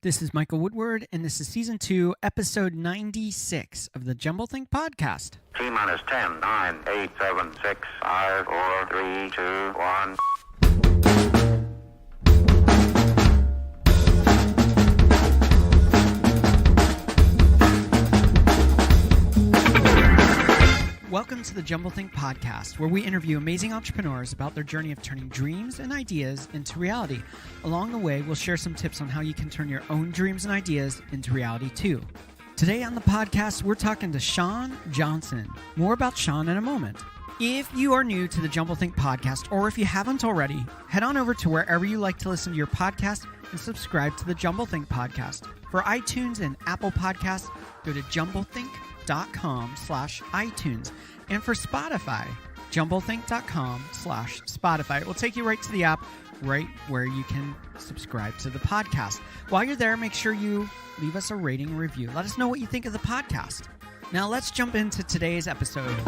This is Michael Woodward, and this is Season 2, Episode 96 of the Jumble Think Podcast. T-minus 10, 9, 8, 7, 6, 5, 4, 3, 2, 1. Welcome to the Jumble Think Podcast, where we interview amazing entrepreneurs about their journey of turning dreams and ideas into reality. Along the way, we'll share some tips on how you can turn your own dreams and ideas into reality too. Today on the podcast, we're talking to Shawn Johnson. More about Shawn in a moment. If you are new to the Jumble Think Podcast, or if you haven't already, head on over to wherever you like to listen to your podcast and subscribe to the Jumble Think Podcast. For iTunes and Apple Podcasts, go to jumblethink.com/iTunes. And for Spotify, jumblethink.com/Spotify. It will take you right to the app, right where you can subscribe to the podcast. While you're there, make sure you leave us a rating and review. Let us know what you think of the podcast. Now let's jump into today's episode.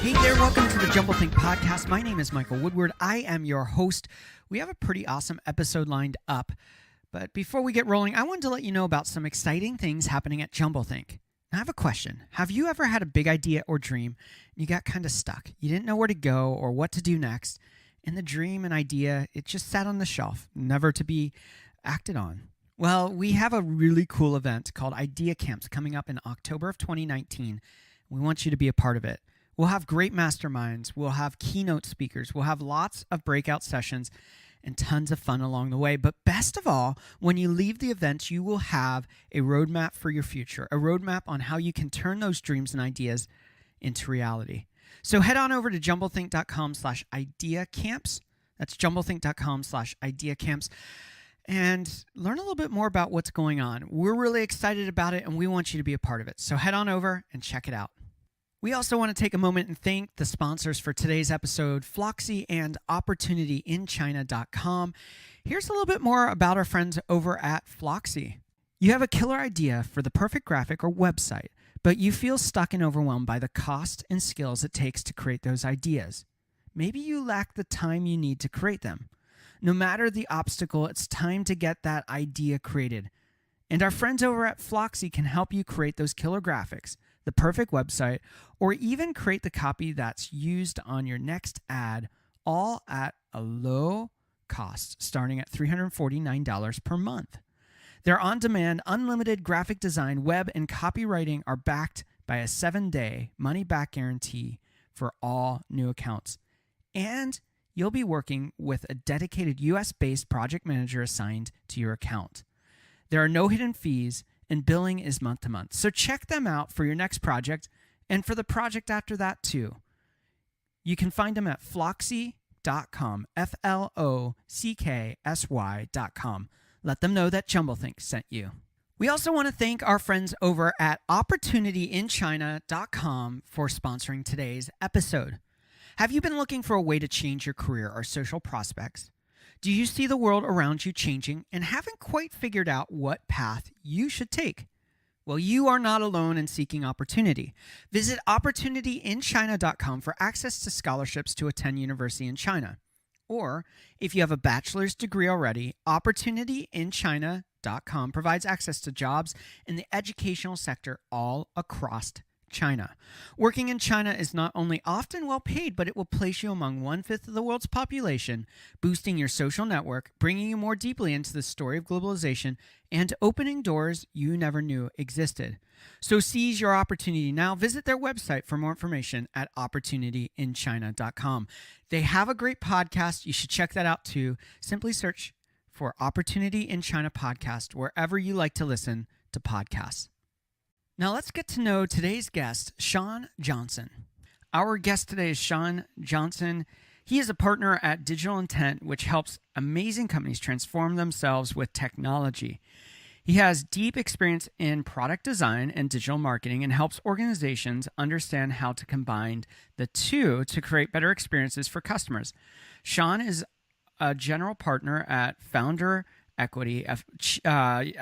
Hey there, welcome to the Jumble Think Podcast. My name is Michael Woodward. I am your host. We have a pretty awesome episode lined up. But before we get rolling, I wanted to let you know about some exciting things happening at Jumble Think. I have a question. Have you ever had a big idea or dream and you got kind of stuck? You didn't know where to go or what to do next. And the dream and idea, it just sat on the shelf, never to be acted on. Well, we have a really cool event called Idea Camps coming up in October of 2019. We want you to be a part of it. We'll have great masterminds. We'll have keynote speakers. We'll have lots of breakout sessions and tons of fun along the way. But best of all, when you leave the event, you will have a roadmap for your future, a roadmap on how you can turn those dreams and ideas into reality. So head on over to jumblethink.com/ideacamps. That's jumblethink.com/ideacamps. And learn a little bit more about what's going on. We're really excited about it, and we want you to be a part of it. So head on over and check it out. We also want to take a moment and thank the sponsors for today's episode, Flocksy and OpportunityInChina.com. Here's a little bit more about our friends over at Flocksy. You have a killer idea for the perfect graphic or website, but you feel stuck and overwhelmed by the cost and skills it takes to create those ideas. Maybe you lack the time you need to create them. No matter the obstacle, it's time to get that idea created. And our friends over at Flocksy can help you create those killer graphics, the perfect website, or even create the copy that's used on your next ad, all at a low cost, starting at $349 per month. Their on-demand, unlimited graphic design, web, and copywriting are backed by a 7-day money-back guarantee for all new accounts. And you'll be working with a dedicated US-based project manager assigned to your account. There are no hidden fees, and billing is month to month. So check them out for your next project and for the project after that too. You can find them at flocksy.com, FLOCKSY.com. Let them know that JumbleThink sent you. We also want to thank our friends over at OpportunityInChina.com for sponsoring today's episode. Have you been looking for a way to change your career or social prospects? Do you see the world around you changing and haven't quite figured out what path you should take? Well, you are not alone in seeking opportunity. Visit OpportunityInChina.com for access to scholarships to attend university in China. Or, if you have a bachelor's degree already, OpportunityInChina.com provides access to jobs in the educational sector all across China. Working in China is not only often well paid, but it will place you among 1/5 of the world's population, boosting your social network, bringing you more deeply into the story of globalization, and opening doors you never knew existed. So seize your opportunity now. Visit their website for more information at OpportunityInChina.com. They have a great podcast. You should check that out too. Simply search for Opportunity in China Podcast wherever you like to listen to podcasts. Now let's get to know today's guest, Shawn Johnson. Our guest today is Shawn Johnson. He is a partner at Digital Intent, which helps amazing companies transform themselves with technology. He has deep experience in product design and digital marketing and helps organizations understand how to combine the two to create better experiences for customers. Shawn is a general partner at Founder Equity, a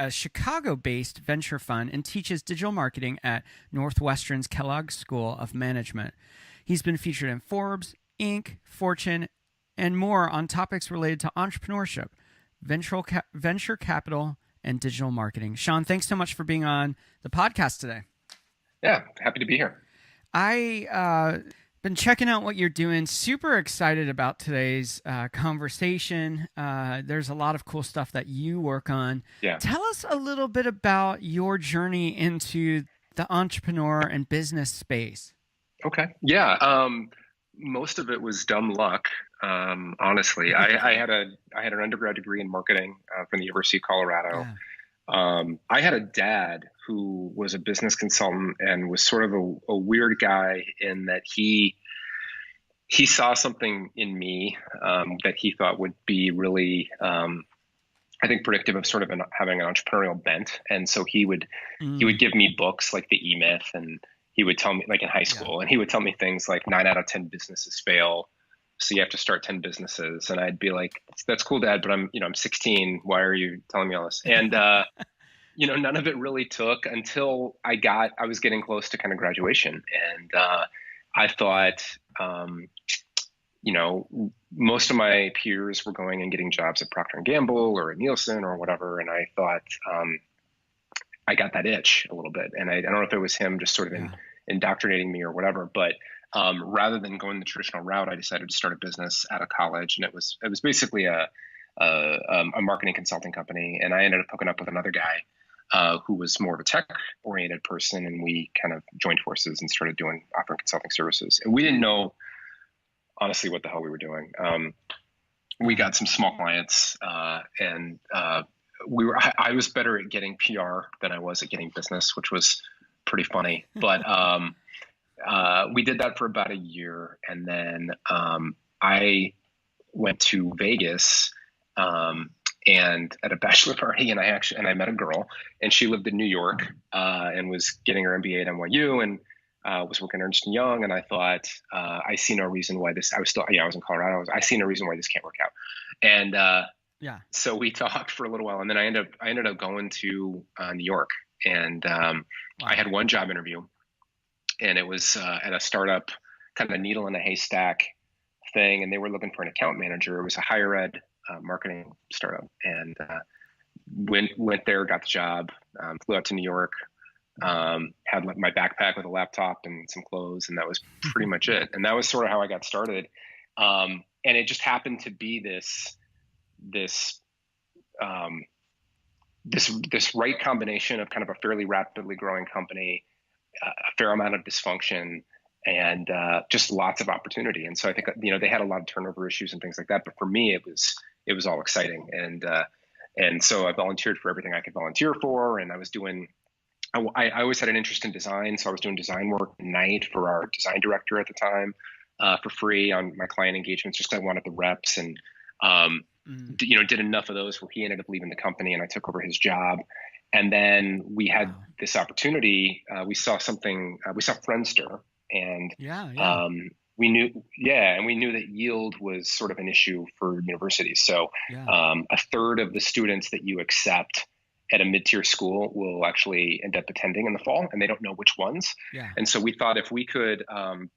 Chicago-based venture fund, and teaches digital marketing at Northwestern's Kellogg School of Management. He's been featured in Forbes, Inc., Fortune, and more on topics related to entrepreneurship, venture capital, and digital marketing. Sean, thanks so much for being on the podcast today. Yeah, happy to be here. I been checking out what you're doing. Super excited about today's conversation. There's a lot of cool stuff that you work on. Yeah. Tell us a little bit about your journey into the entrepreneur and business space. Okay. Yeah. Most of it was dumb luck. Honestly, I had an undergrad degree in marketing from the University of Colorado. Yeah. I had a dad who was a business consultant and was sort of a weird guy in that he saw something in me that he thought would be really, I think, predictive of sort of having an entrepreneurial bent. And so he would give me books like the E-Myth, and he would tell me, like in high school, and he would tell me things like 9 out of 10 businesses fail, so you have to start 10 businesses. And I'd be like, that's cool, Dad, but I'm 16. Why are you telling me all this? And none of it really took until I was getting close to kind of graduation, and I thought, most of my peers were going and getting jobs at Procter & Gamble or at Nielsen or whatever, and I thought I got that itch a little bit, and I don't know if it was him just sort of indoctrinating me or whatever, but rather than going the traditional route, I decided to start a business out of college, and it was basically a marketing consulting company, and I ended up hooking up with another guy who was more of a tech-oriented person, and we kind of joined forces and started offering consulting services. And we didn't know, honestly, what the hell we were doing. We got some small clients, and I was better at getting PR than I was at getting business, which was pretty funny. But we did that for about a year, and then I went to Vegas and at a bachelor party, and I met a girl, and she lived in New York and was getting her MBA at NYU, and was working at Ernst & Young, and I thought, I see no reason why this. I was in Colorado. I see no reason why this can't work out, and so we talked for a little while, and then I ended up going to New York, and I had one job interview, and it was at a startup, kind of a needle in a haystack thing, and they were looking for an account manager. It was a higher ed marketing startup, and went there, got the job, flew out to New York, had my backpack with a laptop and some clothes, and that was pretty much it. And that was sort of how I got started. And it just happened to be this right combination of kind of a fairly rapidly growing company, a fair amount of dysfunction, and just lots of opportunity. And so I think, they had a lot of turnover issues and things like that. But for me, it was all exciting. And so I volunteered for everything I could volunteer for. And I was doing, I always had an interest in design. So I was doing design work at night for our design director at the time, for free on my client engagements, just because I wanted the reps, and, did enough of those where he ended up leaving the company and I took over his job. And then we had this opportunity. We saw Friendster, and we knew that yield was sort of an issue for universities. So a third of the students that you accept at a mid-tier school will actually end up attending in the fall, and they don't know which ones. And so we thought if we could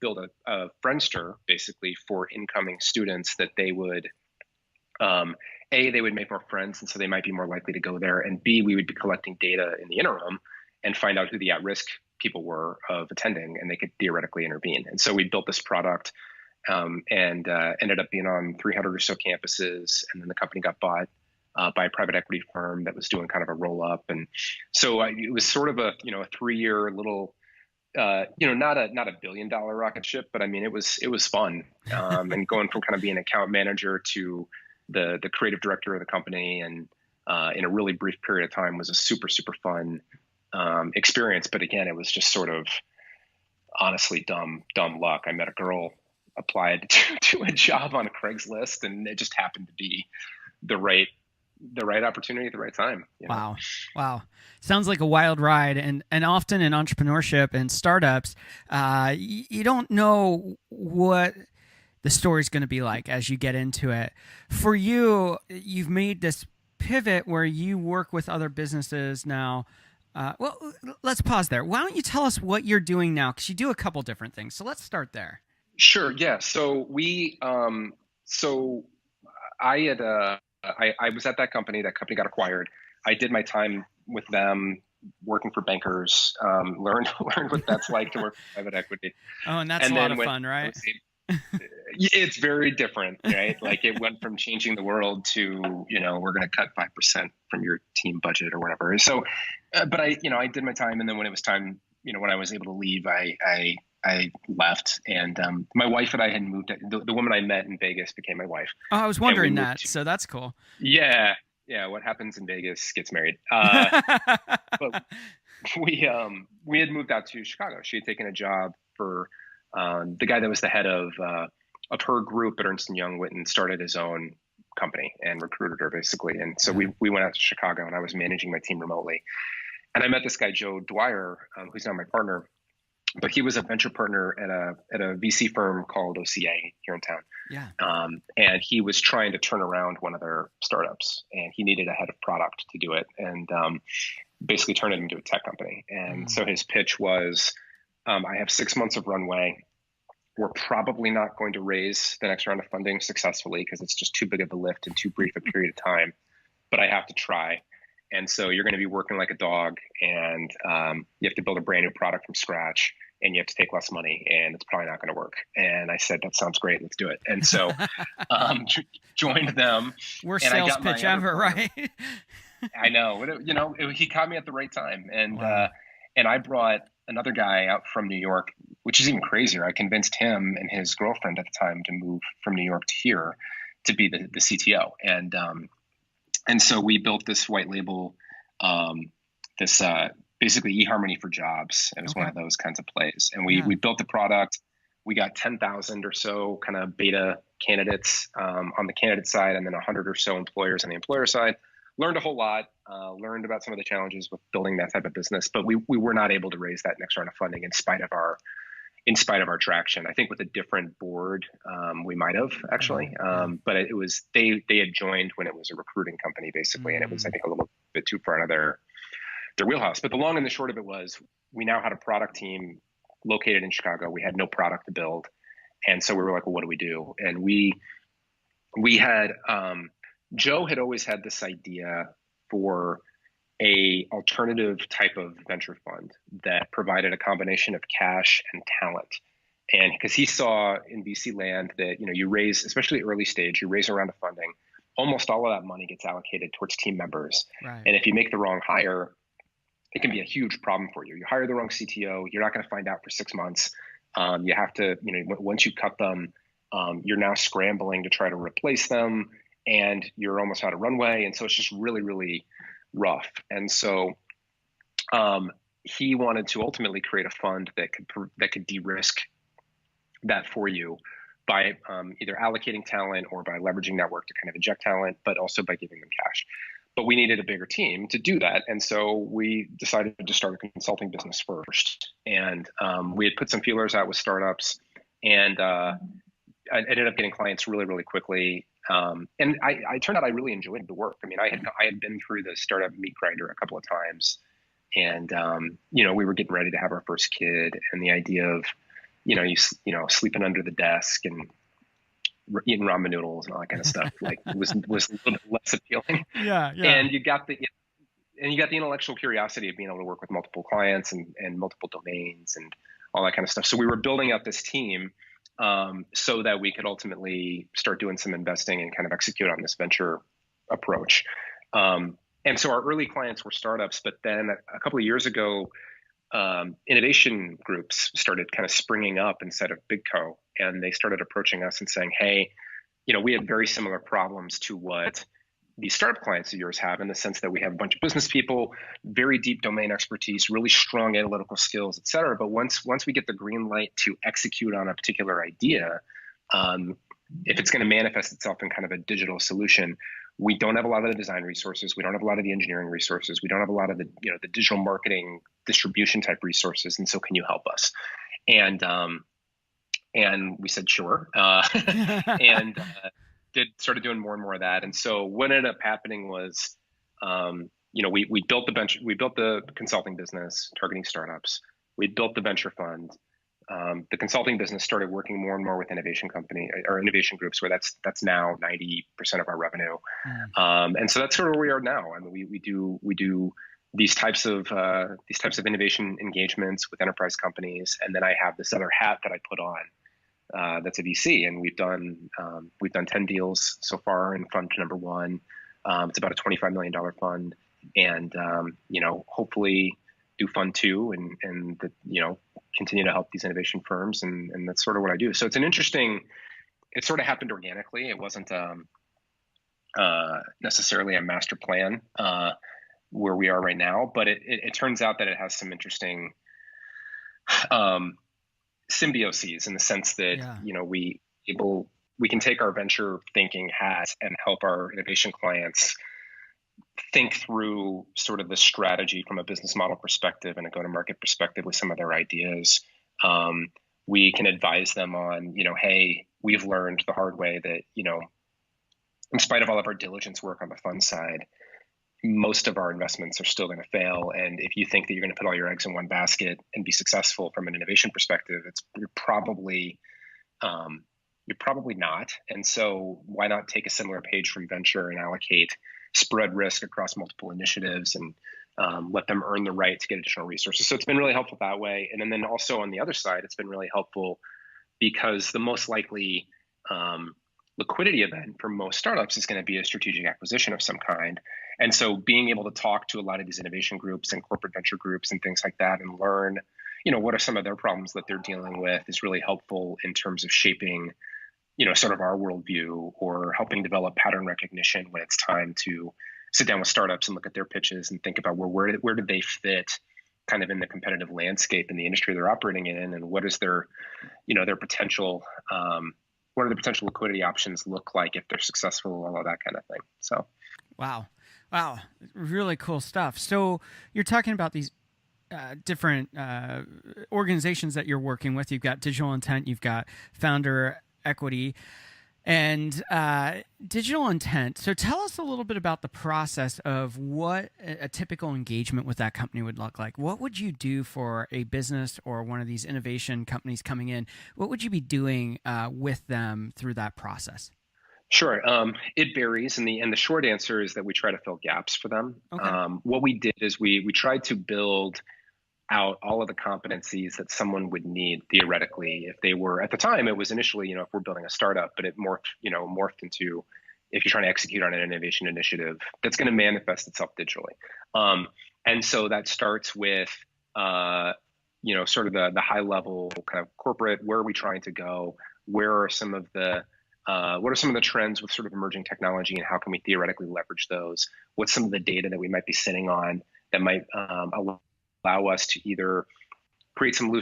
build a Friendster basically for incoming students, that they would, A, they would make more friends, and so they might be more likely to go there, and B, we would be collecting data in the interim and find out who the at-risk people were of attending, and they could theoretically intervene. And so we built this product, and ended up being on 300 or so campuses, and then the company got bought by a private equity firm that was doing kind of a roll-up. And so it was sort of a 3-year little, not a $1 billion rocket ship, but I mean, it was fun. And going from kind of being account manager to the creative director of the company, and in a really brief period of time, was a super, super fun experience. But again, it was just sort of honestly dumb luck. I met a girl, applied to a job on a Craigslist, and it just happened to be the right opportunity at the right time. Wow. Sounds like a wild ride. And often in entrepreneurship and startups, you don't know what the story's going to be like as you get into it. For you, you've made this pivot where you work with other businesses now. Well, let's pause there. Why don't you tell us what you're doing now? Because you do a couple different things. So let's start there. Sure. Yeah. So I had I was at that company. That company got acquired. I did my time with them, working for bankers. Learned learned what that's like to work for private equity. Oh, and that's And a lot then of when fun, right? it's very different, right? Like it went from changing the world to, we're going to cut 5% from your team budget or whatever. So, but I did my time. And then when it was time, when I was able to leave, I left. And my wife and I had moved, the woman I met in Vegas became my wife. Oh, I was wondering that. So that's cool. Yeah. Yeah. What happens in Vegas gets married. But we had moved out to Chicago. She had taken a job for the guy that was the head of her group at Ernst & Young. Went and started his own company and recruited her basically. And so we went out to Chicago, and I was managing my team remotely. And I met this guy, Joe Dwyer, who's now my partner, but he was a venture partner at a VC firm called OCA here in town. Yeah. And he was trying to turn around one of their startups, and he needed a head of product to do it, and basically turn it into a tech company. And so his pitch was, I have 6 months of runway. We're probably not going to raise the next round of funding successfully because it's just too big of a lift in too brief a period of time, but I have to try. And so you're going to be working like a dog, and you have to build a brand new product from scratch, and you have to take less money, and it's probably not going to work. And I said, that sounds great. Let's do it. And so joined them. Worst sales pitch ever, right? I know. He caught me at the right time. And and I brought another guy out from New York, which is even crazier. I convinced him and his girlfriend at the time to move from New York to here to be the CTO. And so we built this white label, this basically eHarmony for jobs. It was one of those kinds of plays. And we built the product. We got 10,000 or so kind of beta candidates on the candidate side, and then 100 or so employers on the employer side. Learned a whole lot, learned about some of the challenges with building that type of business, but we were not able to raise that next round of funding in spite of our traction. I think with a different board, we might have actually, but it was, they had joined when it was a recruiting company basically. And it was, I think, a little bit too far out of their wheelhouse. But the long and the short of it was, we now had a product team located in Chicago. We had no product to build. And so we were like, well, what do we do? And we had, Joe had always had this idea for a alternative type of venture fund that provided a combination of cash and talent. And because he saw in VC land that, you raise, especially early stage, you raise a round of funding, almost all of that money gets allocated towards team members. Right. And if you make the wrong hire, it can be a huge problem for you. You hire the wrong CTO, you're not going to find out for 6 months. You have to, once you cut them, you're now scrambling to try to replace them, and you're almost out of runway. And so it's just really, really rough. And so he wanted to ultimately create a fund that could de-risk that for you by either allocating talent or by leveraging network to kind of inject talent, but also by giving them cash. But we needed a bigger team to do that. And so we decided to start a consulting business first. And we had put some feelers out with startups, and I ended up getting clients really, really quickly. And I turned out I really enjoyed the work. I mean, I had been through the startup meat grinder a couple of times, and we were getting ready to have our first kid, and the idea of you sleeping under the desk and eating ramen noodles and all that kind of stuff like was a little bit less appealing. Yeah. And you got the intellectual curiosity of being able to work with multiple clients and multiple domains and all that kind of stuff. So we were building up this team so that we could ultimately start doing some investing and kind of execute on this venture approach. And so our early clients were startups, but then a couple of years ago, innovation groups started kind of springing up inside of BigCo, and they started approaching us and saying, hey, we have very similar problems to what these startup clients of yours have, in the sense that we have a bunch of business people, very deep domain expertise, really strong analytical skills, et cetera. But once we get the green light to execute on a particular idea, if it's going to manifest itself in kind of a digital solution, we don't have a lot of the design resources. We don't have a lot of the engineering resources. We don't have a lot of the the digital marketing distribution type resources. And so, can you help us? And we said sure, and started doing more and more of that. And so what ended up happening was, we built the consulting business targeting startups. We built the venture fund. The consulting business started working more and more with innovation company or innovation groups, where that's now 90% of our revenue. And so that's sort of where we are now. I mean, we do these types of innovation engagements with enterprise companies, and then I have this other hat that I put on. That's a VC, and we've done 10 deals so far in fund number one. It's about a $25 million fund, and hopefully do fund two, and continue to help these innovation firms, and that's sort of what I do. So it's it sort of happened organically. It wasn't necessarily a master plan where we are right now, but it turns out that it has some interesting symbioses in the sense that we can take our venture thinking hat and help our innovation clients think through sort of the strategy from a business model perspective and a go-to-market perspective with some of their ideas. We can advise them on, hey, we've learned the hard way that, in spite of all of our diligence work on the fund side, most of our investments are still going to fail. And if you think that you're going to put all your eggs in one basket and be successful from an innovation perspective, you're probably not. And so why not take a similar page from venture and spread risk across multiple initiatives and let them earn the right to get additional resources. So it's been really helpful that way. And then also on the other side, it's been really helpful because the most likely liquidity event for most startups is going to be a strategic acquisition of some kind. And so being able to talk to a lot of these innovation groups and corporate venture groups and things like that and learn, what are some of their problems that they're dealing with is really helpful in terms of shaping, sort of our worldview or helping develop pattern recognition when it's time to sit down with startups and look at their pitches and think about where do they fit kind of in the competitive landscape in the industry they're operating in, and what is their potential, what are the potential liquidity options look like if they're successful, all of that kind of thing. So, wow, really cool stuff. So you're talking about these different organizations that you're working with. You've got Digital Intent, you've got Founder Equity, and Digital Intent. So tell us a little bit about the process of what a typical engagement with that company would look like. What would you do for a business or one of these innovation companies coming in? What would you be doing with them through that process? Sure. It varies. And the short answer is that we try to fill gaps for them. Okay. What we did is we tried to build out all of the competencies that someone would need theoretically if they were, at the time it was initially, if we're building a startup, but it morphed into if you're trying to execute on an innovation initiative that's going to manifest itself digitally. And so that starts with, sort of the high level kind of corporate, where are we trying to go? What are some of the trends with sort of emerging technology and how can we theoretically leverage those? What's some of the data that we might be sitting on that might allow us to either create some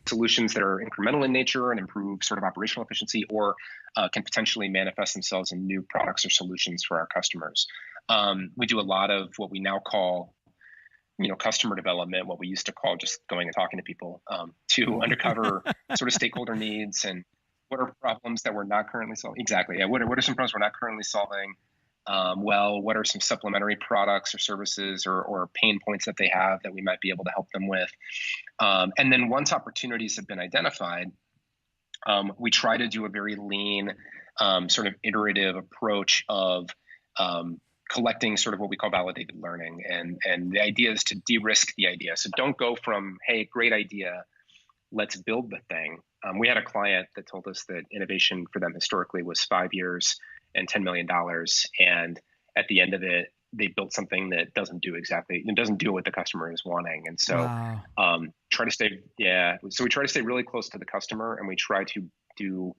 solutions that are incremental in nature and improve sort of operational efficiency, or can potentially manifest themselves in new products or solutions for our customers. We do a lot of what we now call, customer development, what we used to call just going and talking to people to uncover sort of stakeholder needs and what are problems that we're not currently solving. Exactly. Yeah. What are some problems we're not currently solving? What are some supplementary products or services or pain points that they have that we might be able to help them with? And then once opportunities have been identified, we try to do a very lean, sort of iterative approach of collecting sort of what we call validated learning. And the idea is to de-risk the idea. So don't go from, hey, great idea, let's build the thing. We had a client that told us that innovation for them historically was 5 years and $10 million. And at the end of it, they built something that doesn't do what the customer is wanting. And so Wow. we try to stay really close to the customer, and we try to do,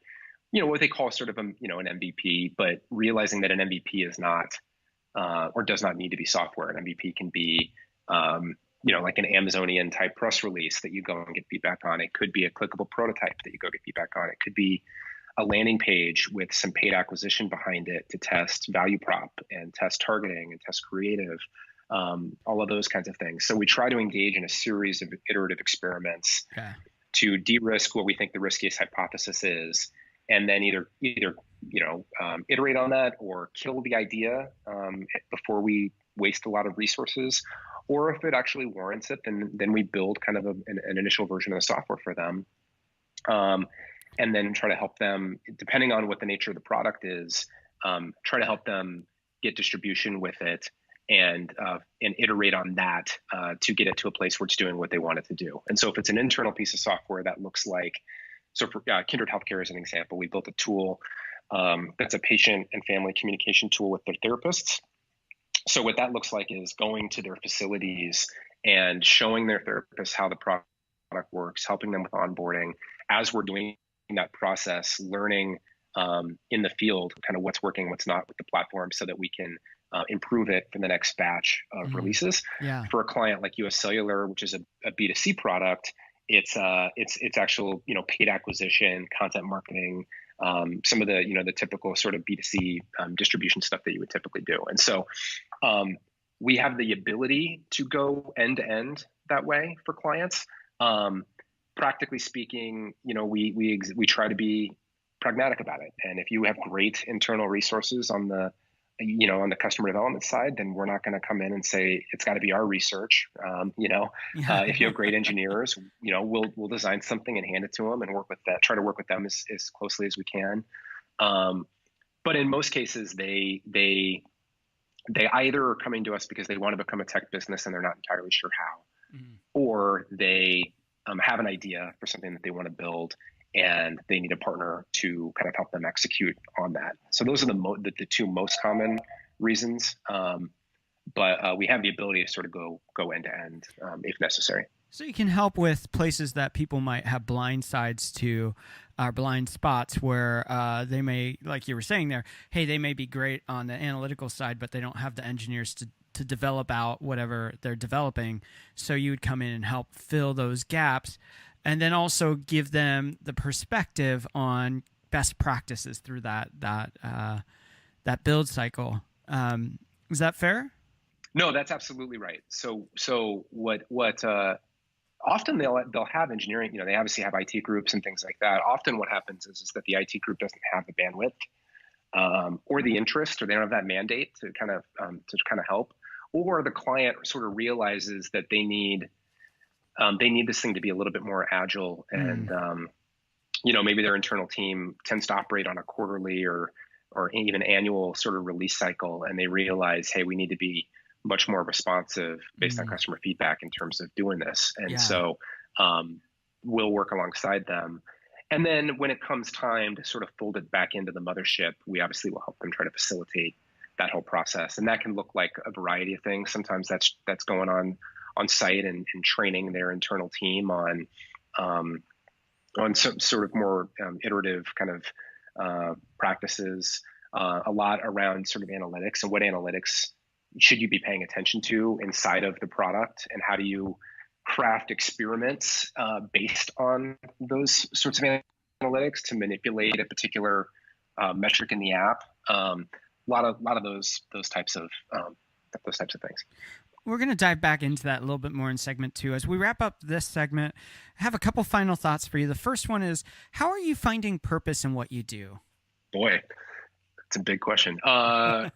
what they call sort of an MVP, but realizing that an MVP is not, or does not need to be software. An MVP can be, like an Amazonian type press release that you go and get feedback on. It could be a clickable prototype that you go get feedback on. It could be a landing page with some paid acquisition behind it to test value prop and test targeting and test creative, all of those kinds of things. So we try to engage in a series of iterative experiments to de-risk what we think the riskiest hypothesis is, and then either iterate on that or kill the idea before we waste a lot of resources. Or if it actually warrants it, then we build kind of an initial version of the software for them. and then try to help them, depending on what the nature of the product is, try to help them get distribution with it and iterate on that to get it to a place where it's doing what they want it to do. And so if it's an internal piece of software, that looks like, so for Kindred Healthcare as an example, we built a tool that's a patient and family communication tool with their therapists. So what that looks like is going to their facilities and showing their therapists how the product works, helping them with onboarding. As we're doing that process, learning in the field kind of what's working, what's not with the platform, so that we can improve it for the next batch of releases. Yeah. For a client like US Cellular, which is a B2C product, it's actual paid acquisition, content marketing, some of the typical sort of B2C distribution stuff that you would typically do. And so we have the ability to go end to end that way for clients. Practically speaking, we try to be pragmatic about it. And if you have great internal resources on the customer development side, then we're not going to come in and say it's got to be our research. If you have great engineers, we'll design something and hand it to them and try to work with them as closely as we can. But in most cases, they either are coming to us because they want to become a tech business and they're not entirely sure how, or they have an idea for something that they want to build and they need a partner to kind of help them execute on that. So those are the two most common reasons. But we have the ability to sort of go end to end if necessary. So you can help with places that people might have blind sides to, or blind spots where they may, like you were saying there, hey, they may be great on the analytical side, but they don't have the engineers to develop out whatever they're developing. So you would come in and help fill those gaps, and then also give them the perspective on best practices through that build cycle. Is that fair? No, that's absolutely right. So what often they'll have engineering, they obviously have IT groups and things like that. Often what happens is that the IT group doesn't have the bandwidth or the interest, or they don't have that mandate to kind of help, or the client sort of realizes that they need this thing to be a little bit more agile, and maybe their internal team tends to operate on a quarterly or even annual sort of release cycle, and they realize, hey, we need to be much more responsive based on customer feedback in terms of doing this. And so we'll work alongside them. And then when it comes time to sort of fold it back into the mothership, we obviously will help them try to facilitate that whole process. And that can look like a variety of things. Sometimes that's going on site and training their internal team on some sort of more iterative kind of practices, a lot around sort of analytics and what analytics should you be paying attention to inside of the product, and how do you craft experiments based on those sorts of analytics to manipulate a particular metric in the app. A lot of those types of things. We're going to dive back into that a little bit more in segment 2. As we wrap up this segment, I have a couple final thoughts for you. The first one is, how are you finding purpose in what you do? Boy, that's a big question. From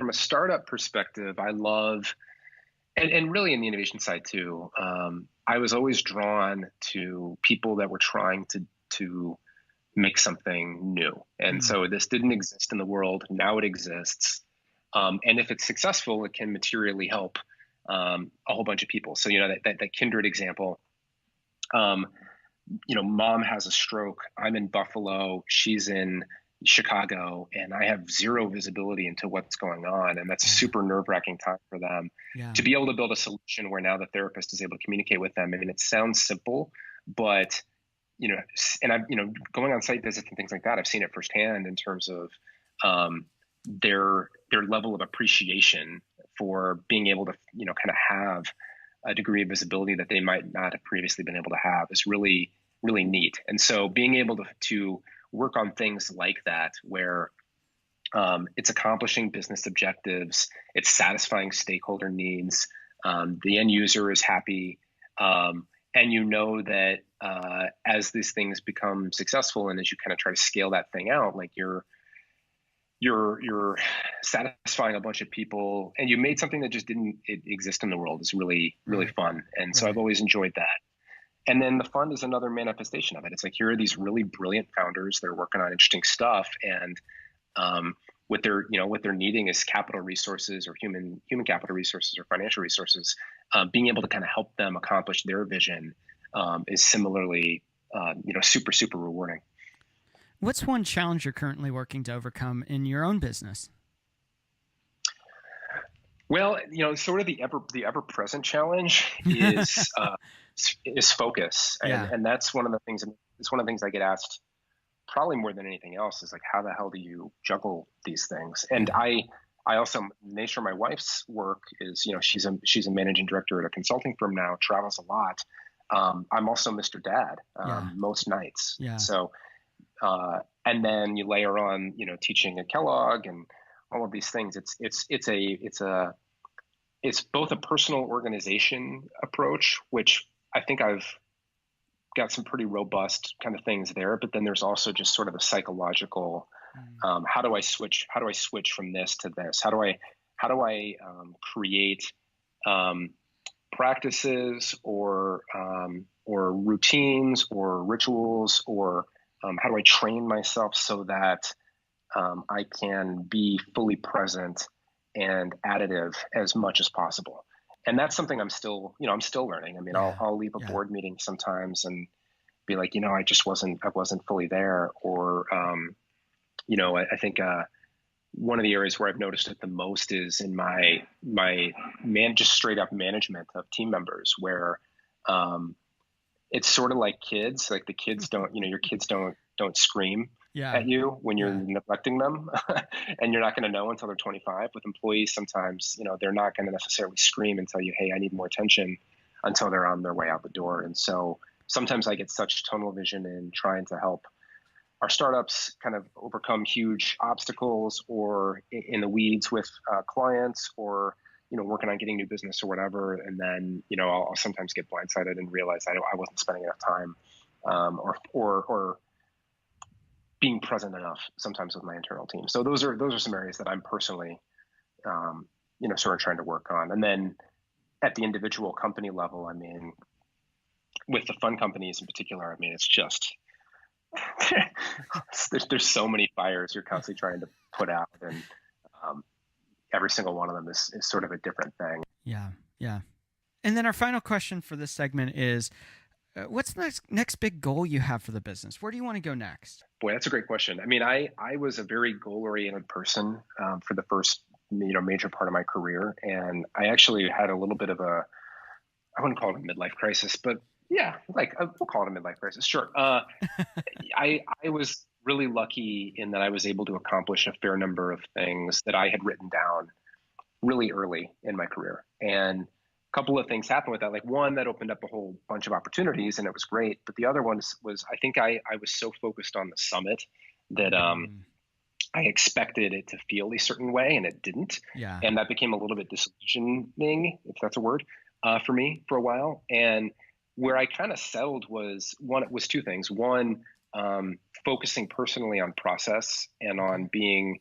a startup perspective, I love, and really in the innovation side too, I was always drawn to people that were trying to make something new. And so this didn't exist in the world. Now it exists. And if it's successful, it can materially help a whole bunch of people. So, that Kindred example, mom has a stroke. I'm in Buffalo. She's in Chicago, and I have zero visibility into what's going on. And that's a super nerve-wracking time for them to be able to build a solution where now the therapist is able to communicate with them. I mean, it sounds simple, but, and I've, going on site visits and things like that, I've seen it firsthand in terms of their level of appreciation for being able to, kind of have a degree of visibility that they might not have previously been able to have is really, really neat. And so being able to work on things like that, where it's accomplishing business objectives, it's satisfying stakeholder needs, the end user is happy, and that as these things become successful and as you kind of try to scale that thing out, like you're satisfying satisfying a bunch of people, and you made something that just didn't exist in the world is really, really fun. And so I've always enjoyed that. And then the fund is another manifestation of it. It's like, here are these really brilliant founders that are working on interesting stuff. And what they're needing is capital resources, or human capital resources, or financial resources. Being able to kind of help them accomplish their vision is similarly, super, super rewarding. What's one challenge you're currently working to overcome in your own business? Well, sort of the ever present challenge is focus, and that's one of the things. It's one of the things I get asked probably more than anything else, is like, how the hell do you juggle these things? And I also, the nature of my wife's work is, she's a managing director at a consulting firm now, travels a lot. I'm also Mr. Dad most nights. Yeah. So, and then you layer on, teaching at Kellogg and all of these things. It's both a personal organization approach, which I think I've got some pretty robust kind of things there, but then there's also just sort of a psychological, how do I switch from this to this? How do I create practices or routines or rituals, or how do I train myself so that I can be fully present and additive as much as possible? And that's something I'm still learning. I mean, I'll leave a board meeting sometimes and be like, I wasn't fully there. Or, I think one of the areas where I've noticed it the most is in my just straight up management of team members, where it's sort of like kids. Like, the kids don't, your kids don't scream at you when you're neglecting them, and you're not going to know until they're 25. With employees, sometimes, they're not going to necessarily scream and tell you, hey, I need more attention, until they're on their way out the door. And so sometimes I get such tunnel vision in trying to help our startups kind of overcome huge obstacles, or in the weeds with clients, or working on getting new business or whatever. And then I'll sometimes get blindsided and realize I wasn't spending enough time, or being present enough sometimes with my internal team. So those are some areas that I'm personally, sort of trying to work on. And then at the individual company level, I mean, with the fund companies in particular, I mean, it's just, there's so many fires you're constantly trying to put out, and every single one of them is sort of a different thing. Yeah. And then our final question for this segment is, what's the next big goal you have for the business? Where do you want to go next? Boy, that's a great question. I mean, I was a very goal-oriented person for the first major part of my career, and I actually had a little bit of I wouldn't call it a midlife crisis, but yeah, we'll call it a midlife crisis. Sure. I was really lucky in that I was able to accomplish a fair number of things that I had written down really early in my career. And a couple of things happened with that. Like, one, that opened up a whole bunch of opportunities, and it was great. But the other one was I think I was so focused on the summit that I expected it to feel a certain way, and it didn't. Yeah. And that became a little bit disillusioning, if that's a word, for me for a while. And where I kind of settled was two things. One, focusing personally on process and on being,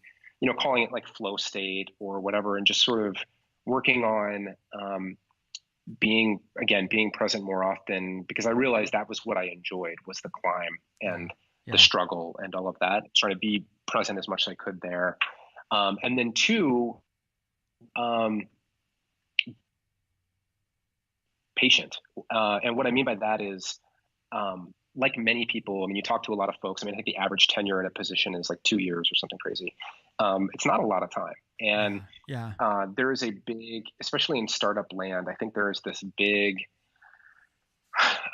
calling it like flow state or whatever, and just sort of working on being present more often, because I realized that was what I enjoyed, was the climb and the struggle and all of that, trying to be present as much as I could there. And then two, patient. And what I mean by that is, like many people, I mean, you talk to a lot of folks. I mean, I think the average tenure in a position is like 2 years or something crazy. It's not a lot of time. And there is a big, especially in startup land, I think there is this big,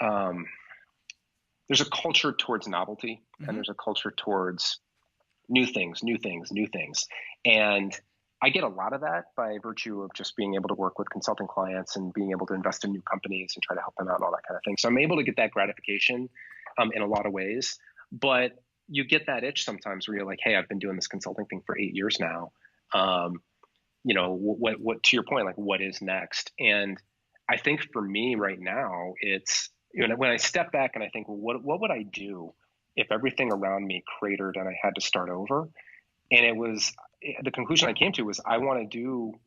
there's a culture towards novelty, and there's a culture towards new things. And I get a lot of that by virtue of just being able to work with consulting clients and being able to invest in new companies and try to help them out and all that kind of thing. So I'm able to get that gratification in a lot of ways. But you get that itch sometimes where you're like, hey, I've been doing this consulting thing for 8 years now. What to your point, like, what is next? And I think for me right now, it's, when I step back and I think, well, what would I do if everything around me cratered and I had to start over? And the conclusion I came to was I want to do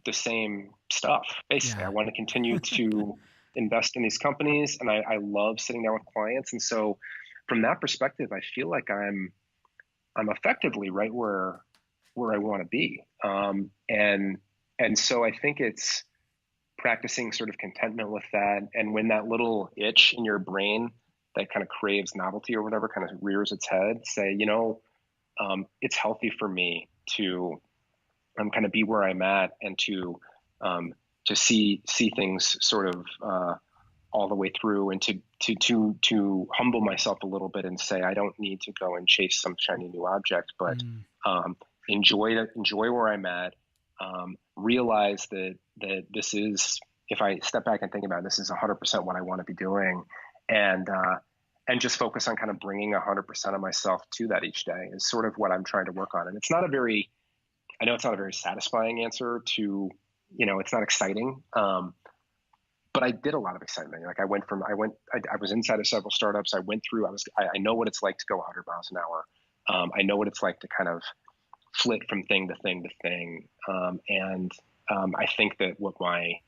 the same stuff. Basically, Yeah. I want to continue to invest in these companies, and I love sitting down with clients. And so, from that perspective, I feel like I'm effectively right where I want to be. And so I think it's practicing sort of contentment with that. And when that little itch in your brain that kind of craves novelty or whatever kind of rears its head, say, it's healthy for me to kind of be where I'm at and to see things sort of all the way through, and to humble myself a little bit and say I don't need to go and chase some shiny new object, but enjoy where I'm at. Realize that this is, if I step back and think about it, this is 100% what I want to be doing, and just focus on kind of bringing 100% of myself to that each day is sort of what I'm trying to work on. And I know it's not a very satisfying answer to, it's not exciting. But I did a lot of excitement. Like I was inside of several startups. I went through, I know what it's like to go 100 miles an hour. I know what it's like to kind of flit from thing to thing to thing. I think that what my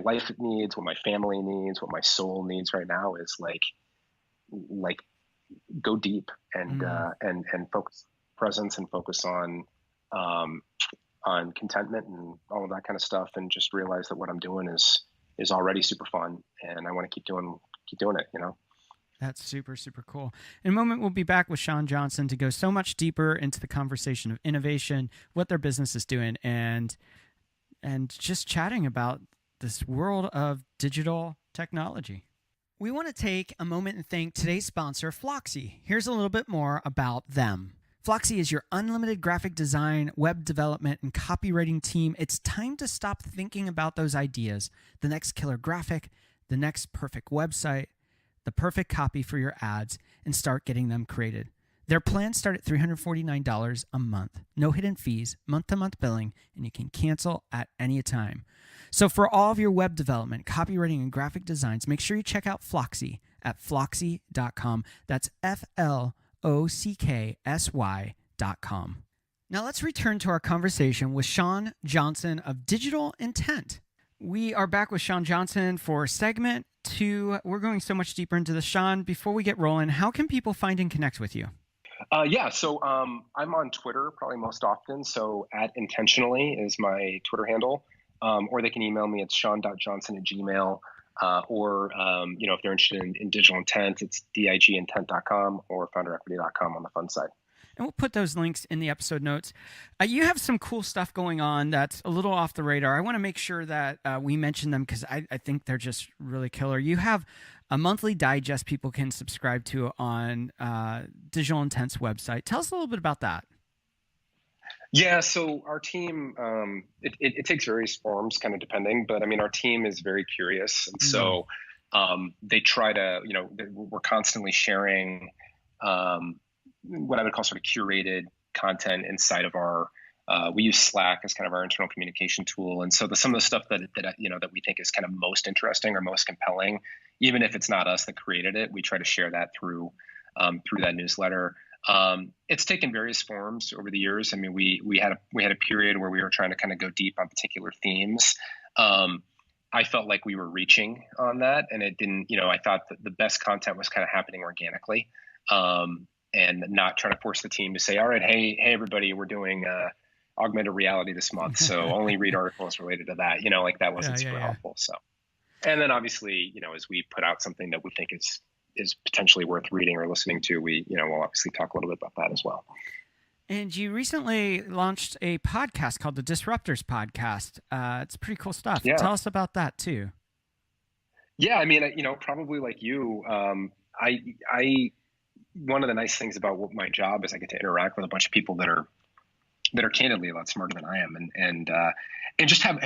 life needs, what my family needs, what my soul needs right now is like go deep and focus presence and focus on contentment and all of that kind of stuff, and just realize that what I'm doing is already super fun, and I want to keep doing it. That's super, super cool. In a moment, we'll be back with Sean Johnson to go so much deeper into the conversation of innovation, what their business is doing, and just chatting about this world of digital technology. We want to take a moment and thank today's sponsor, Flocksy. Here's a little bit more about them. Flocksy is your unlimited graphic design, web development, and copywriting team. It's time to stop thinking about those ideas, the next killer graphic, the next perfect website, the perfect copy for your ads, and start getting them created. Their plans start at $349 a month. No hidden fees, month-to-month billing, and you can cancel at any time. So for all of your web development, copywriting, and graphic designs, make sure you check out Flocksy at flocksy.com. That's FLOCKSY.com. Now let's return to our conversation with Sean Johnson of Digital Intent. We are back with Sean Johnson for segment 2. We're going so much deeper into this. Sean, before we get rolling, how can people find and connect with you? So I'm on Twitter probably most often. So @intentionally is my Twitter handle, or they can email me at sean.johnson@gmail. Or if they're interested in digital intent, it's digintent.com or founderequity.com on the fund side. And we'll put those links in the episode notes. You have some cool stuff going on that's a little off the radar. I want to make sure that we mention them because I think they're just really killer. You have a monthly digest people can subscribe to on Digital Intent's website. Tell us a little bit about that. Yeah, so our team, it takes various forms, kind of depending, but I mean, our team is very curious. And so they try to, we're constantly sharing what I would call sort of curated content inside of our, we use Slack as kind of our internal communication tool. And so some of the stuff that we think is kind of most interesting or most compelling, even if it's not us that created it, we try to share that through that newsletter. It's taken various forms over the years. I mean, we had a period where we were trying to kind of go deep on particular themes. I felt like we were reaching on that, and it didn't. I thought that the best content was kind of happening organically, and not trying to force the team to say, "All right, hey, everybody, we're doing augmented reality this month, so only read articles related to that." That wasn't super helpful. So, and then obviously, as we put out something that we think is potentially worth reading or listening to, we'll obviously talk a little bit about that as well. And you recently launched a podcast called the Disruptors Podcast. It's pretty cool stuff. Yeah. Tell us about that too. Yeah, I mean, probably like you, I one of the nice things about what my job is I get to interact with a bunch of people that are candidly a lot smarter than I am, and just have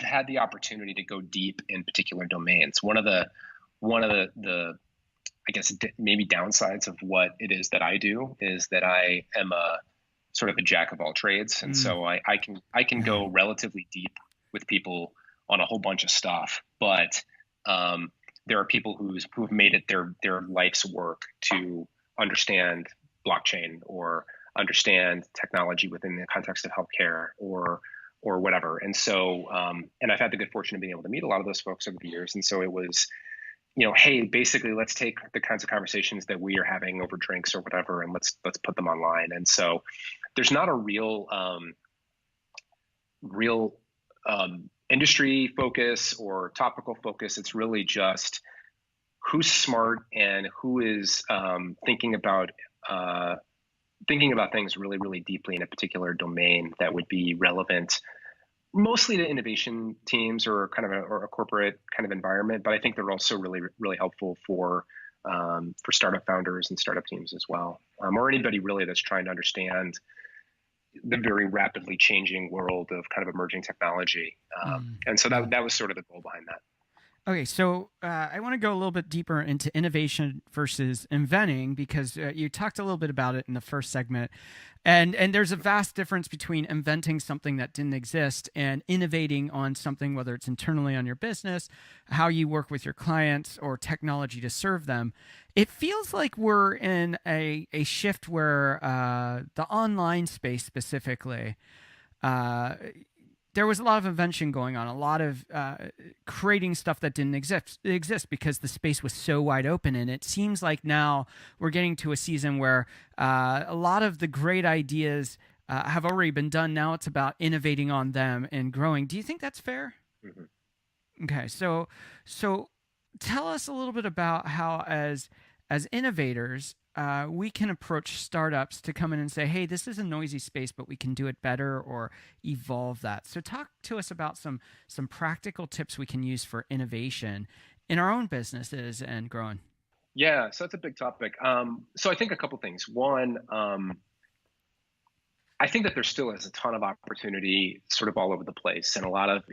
had the opportunity to go deep in particular domains. One of the I guess maybe downsides of what it is that I do is that I am a sort of a jack of all trades. And so I can go relatively deep with people on a whole bunch of stuff, but there are people who've made it their life's work to understand blockchain or understand technology within the context of healthcare or whatever. And so, and I've had the good fortune of being able to meet a lot of those folks over the years. And so it was, hey, basically, let's take the kinds of conversations that we are having over drinks or whatever, and let's put them online. And so, there's not a real industry focus or topical focus. It's really just who's smart and who is thinking about things really, really deeply in a particular domain that would be relevant, mostly to innovation teams or kind of or a corporate kind of environment. But I think they're also really, really helpful for startup founders and startup teams as well, or anybody really that's trying to understand the very rapidly changing world of kind of emerging technology. And so that was sort of the goal behind that. Okay, so I want to go a little bit deeper into innovation versus inventing, because you talked a little bit about it in the first segment. And there's a vast difference between inventing something that didn't exist and innovating on something, whether it's internally on your business, how you work with your clients, or technology to serve them. It feels like we're in a shift where the online space specifically, there was a lot of invention going on, a lot of creating stuff that didn't exist because the space was so wide open. And it seems like now we're getting to a season where a lot of the great ideas have already been done. Now it's about innovating on them and growing. Do you think that's fair? Mm-hmm. Okay, so tell us a little bit about how, as innovators, we can approach startups to come in and say, hey, this is a noisy space, but we can do it better or evolve that. So talk to us about some practical tips we can use for innovation in our own businesses and growing. Yeah, so that's a big topic. So I think a couple things. One, I think that there still is a ton of opportunity sort of all over the place, and a lot of,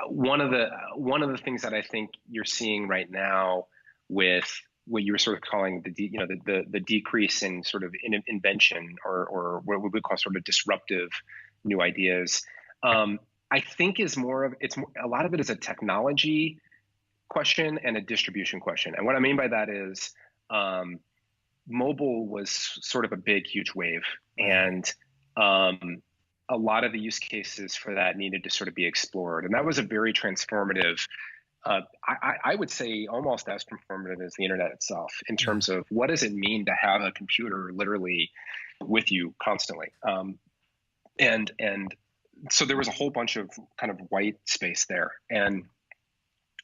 one of the things that I think you're seeing right now with what you were sort of calling the decrease in sort of invention or what we would call sort of disruptive new ideas, I think is a lot of it is a technology question and a distribution question. And what I mean by that is mobile was sort of a big, huge wave, and a lot of the use cases for that needed to sort of be explored. And that was a very transformative, I would say almost as transformative as the internet itself, in terms of what does it mean to have a computer literally with you constantly. And so there was a whole bunch of kind of white space there. And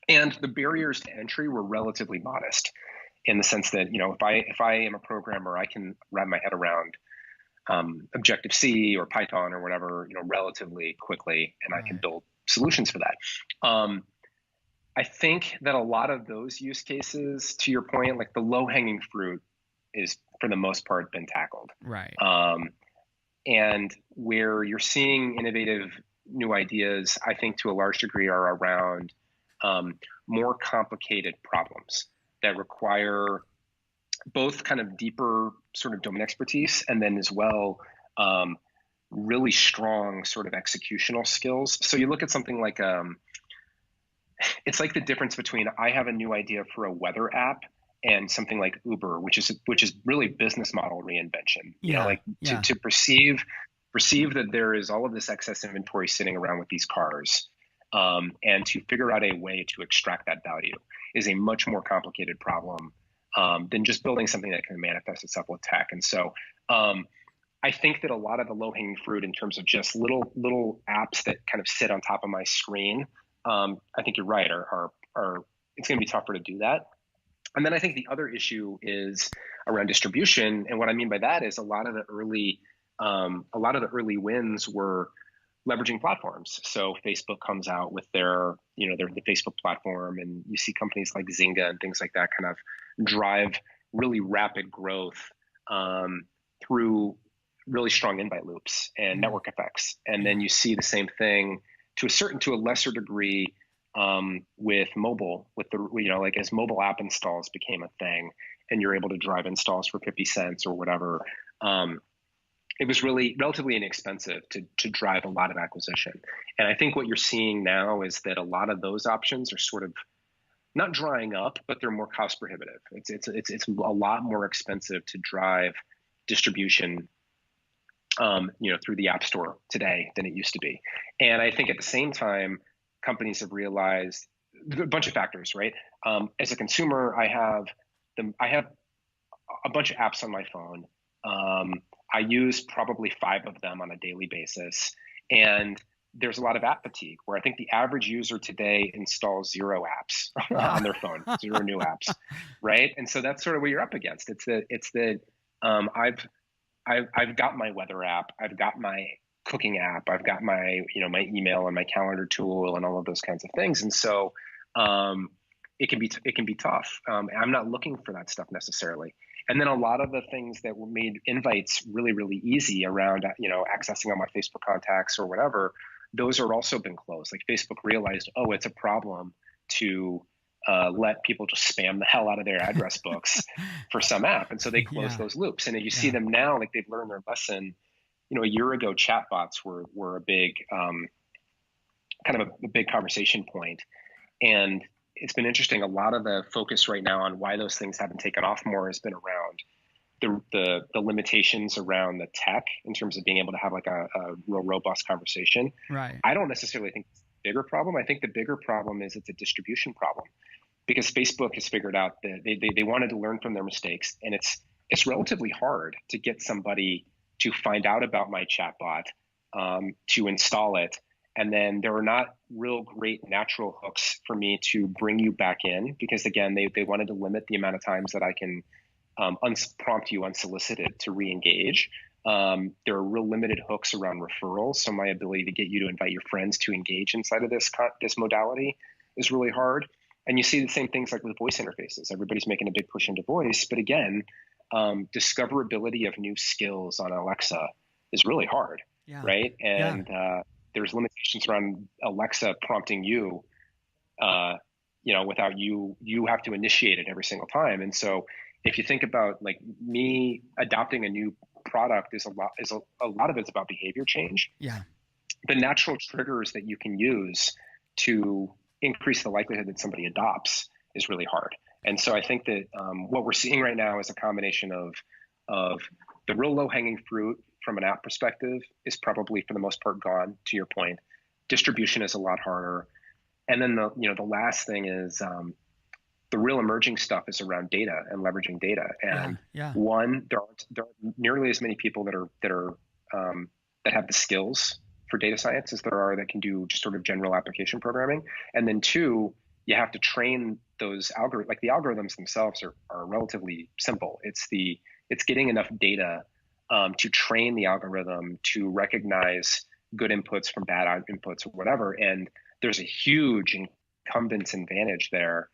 the barriers to entry were relatively modest, in the sense that, if I am a programmer, I can wrap my head around Objective-C or Python or whatever, relatively quickly, and I can build solutions for that. I think that a lot of those use cases, to your point, like the low-hanging fruit is for the most part been tackled. Right. And where you're seeing innovative new ideas, I think to a large degree are around more complicated problems that require both kind of deeper sort of domain expertise, and then as well really strong sort of executional skills. So you look at something like it's like the difference between I have a new idea for a weather app and something like Uber, which is really business model reinvention. To perceive that there is all of this excess inventory sitting around with these cars, and to figure out a way to extract that value is a much more complicated problem than just building something that can manifest itself with tech. And so I think that a lot of the low-hanging fruit in terms of just little apps that kind of sit on top of my screen, I think you're right, are it's going to be tougher to do that. And then I think the other issue is around distribution. And what I mean by that is a lot of the early wins were leveraging platforms. So Facebook comes out with the Facebook platform, and you see companies like Zynga and things like that kind of drive really rapid growth through really strong invite loops and network effects. And then you see the same thing to a lesser degree with mobile, as mobile app installs became a thing, and you're able to drive installs for 50 cents or whatever. It was really relatively inexpensive to drive a lot of acquisition. And I think what you're seeing now is that a lot of those options are sort of not drying up, but they're more cost prohibitive. It's a lot more expensive to drive distribution, through the App Store today than it used to be. And I think at the same time, companies have realized a bunch of factors, right? As a consumer, I have a bunch of apps on my phone. I use probably 5 of them on a daily basis, and there's a lot of app fatigue where I think the average user today installs 0 apps on their phone, 0 new apps, right? And so that's sort of what you're up against. I've got my weather app, I've got my cooking app, I've got my my email and my calendar tool and all of those kinds of things, and so it can be tough. I'm not looking for that stuff necessarily. And then a lot of the things that were made invites really, really easy around accessing all my Facebook contacts or whatever, those are also been closed. Like Facebook realized, oh, it's a problem to let people just spam the hell out of their address books for some app, and so they closed those loops. And you see them now, like they've learned their lesson. A year ago, chatbots were a big kind of a big conversation point, and it's been interesting. A lot of the focus right now on why those things haven't taken off more has been around the limitations around the tech in terms of being able to have like a real robust conversation. Right. I don't necessarily think it's a bigger problem. I think the bigger problem is it's a distribution problem, because Facebook has figured out that they wanted to learn from their mistakes, and it's relatively hard to get somebody to find out about my chatbot, to install it. And then there are not real great natural hooks for me to bring you back in, because again, they wanted to limit the amount of times that I can prompt you unsolicited to re-engage. There are real limited hooks around referrals, so my ability to get you to invite your friends to engage inside of this modality is really hard. And you see the same things like with voice interfaces. Everybody's making a big push into voice, but again, discoverability of new skills on Alexa is really hard, right? And there's limitations around Alexa prompting you, without you have to initiate it every single time. And so if you think about like me adopting a new product a lot of it's about behavior change. Yeah. The natural triggers that you can use to increase the likelihood that somebody adopts is really hard. And so I think that what we're seeing right now is a combination of the real low-hanging fruit from an app perspective is probably for the most part gone, to your point. Distribution is a lot harder. And then the last thing is the real emerging stuff is around data and leveraging data. And one, there aren't nearly as many people that have the skills for data science as there are that can do just sort of general application programming. And then 2, you have to train those algorithms. Like the algorithms themselves are relatively simple. It's getting enough data to train the algorithm to recognize good inputs from bad inputs or whatever. And there's a huge incumbents advantage there,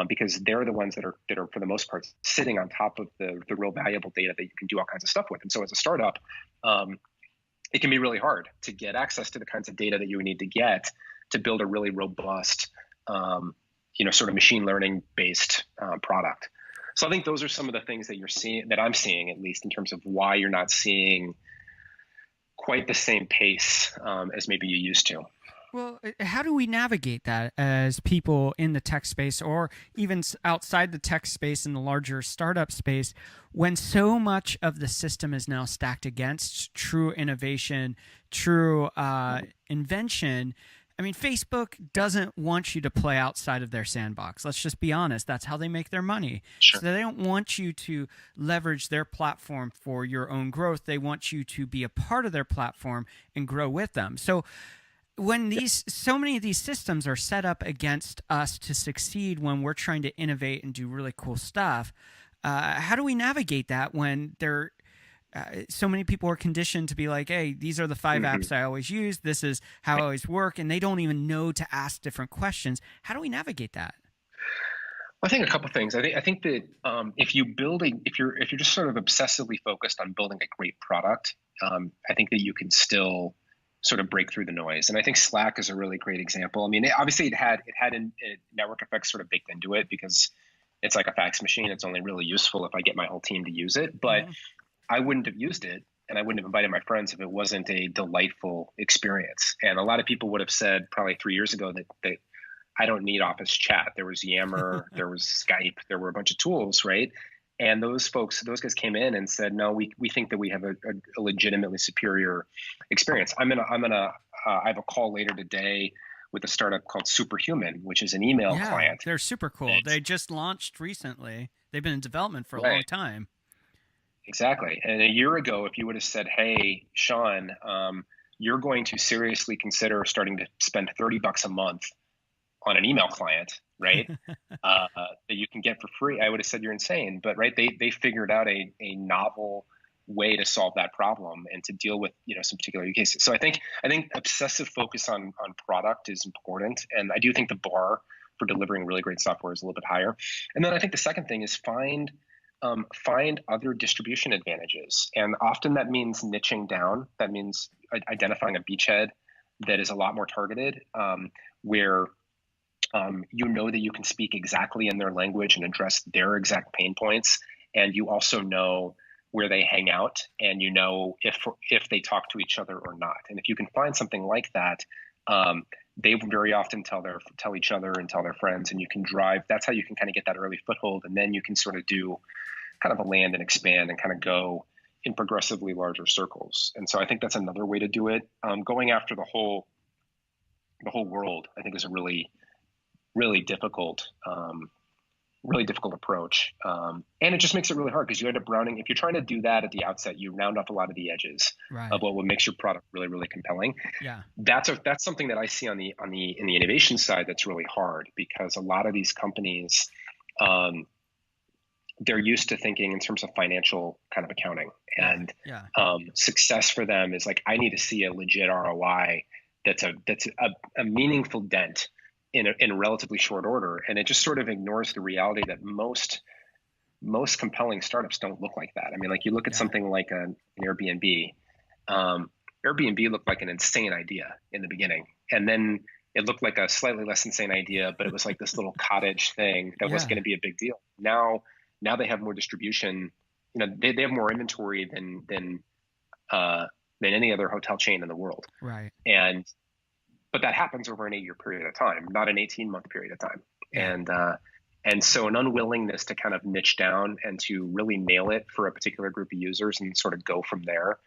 because they're the ones that are for the most part sitting on top of the real valuable data that you can do all kinds of stuff with. And so as a startup, it can be really hard to get access to the kinds of data that you would need to get to build a really robust, sort of machine learning based product. So I think those are some of the things that I'm seeing, at least in terms of why you're not seeing quite the same pace as maybe you used to. Well, how do we navigate that as people in the tech space, or even outside the tech space in the larger startup space, when so much of the system is now stacked against true innovation, true invention? I mean, Facebook doesn't want you to play outside of their sandbox. Let's just be honest. That's how they make their money. Sure. So they don't want you to leverage their platform for your own growth. They want you to be a part of their platform and grow with them. So when so many of these systems are set up against us to succeed when we're trying to innovate and do really cool stuff, how do we navigate that when so many people are conditioned to be like, hey, these are the 5 apps I always use. This is how I always work. And they don't even know to ask different questions. How do we navigate that? I think a couple of things. I think that if you're just sort of obsessively focused on building a great product, I think that you can still sort of break through the noise. And I think Slack is a really great example. I mean, obviously it had network effects sort of baked into it because it's like a fax machine. It's only really useful if I get my whole team to use it. But I wouldn't have used it, and I wouldn't have invited my friends if it wasn't a delightful experience. And a lot of people would have said probably 3 years ago that I don't need Office Chat. There was Yammer, there was Skype, there were a bunch of tools, right? And those guys came in and said, no, we think that we have a legitimately superior experience. I have a call later today with a startup called Superhuman, which is an email client. They're super cool. They just launched recently. They've been in development for a long time. Exactly. And a year ago, if you would have said, hey, Sean, you're going to seriously consider starting to spend $30 a month on an email client, right? That you can get for free, I would have said you're insane. But right, they figured out a novel way to solve that problem and to deal with some particular use cases. So I think obsessive focus on product is important, and I do think the bar for delivering really great software is a little bit higher. And then I think the second thing is find other distribution advantages, and often that means niching down. That means identifying a beachhead that is a lot more targeted, where that you can speak exactly in their language and address their exact pain points, and you also know where they hang out, and if they talk to each other or not. And if you can find something like that, they very often tell each other and tell their friends, and you can drive. That's how you can kind of get that early foothold, and then you can sort of do kind of a land and expand and kind of go in progressively larger circles. And so I think that's another way to do it. Going after the whole world, I think, is a really, really difficult approach. And it just makes it really hard because you end up rounding. If you're trying to do that at the outset, you round off a lot of the edges of what makes your product really, really compelling. Yeah. That's something that I see in the innovation side that's really hard, because a lot of these companies, they're used to thinking in terms of financial kind of accounting, and success for them is like, I need to see a legit ROI that's a meaningful dent in a relatively short order. And it just sort of ignores the reality that most compelling startups don't look like that. I mean, like, you look at something like an Airbnb. Airbnb looked like an insane idea in the beginning, and then it looked like a slightly less insane idea, but it was like this little cottage thing that was going to be a big deal. Now they have more distribution. They have more inventory than any other hotel chain in the world. Right. But that happens over an 8-year period of time, not an 18-month period of time. And so an unwillingness to kind of niche down and to really nail it for a particular group of users and sort of go from there,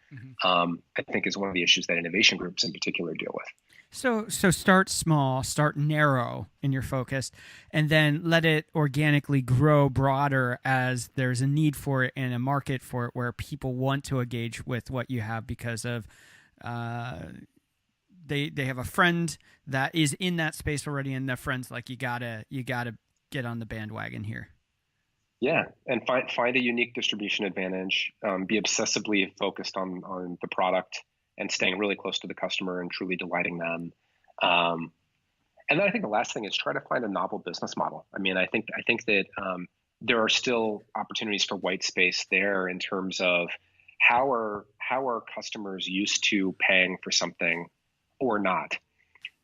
I think is one of the issues that innovation groups in particular deal with. So start small, start narrow in your focus, and then let it organically grow broader as there's a need for it and a market for it, where people want to engage with what you have because of they have a friend that is in that space already, and their friends like, you gotta get on the bandwagon here. Yeah, and find a unique distribution advantage. Be obsessively focused on the product and staying really close to the customer and truly delighting them. And then I think the last thing is try to find a novel business model. I mean, I think that there are still opportunities for white space there in terms of how are customers used to paying for something or not.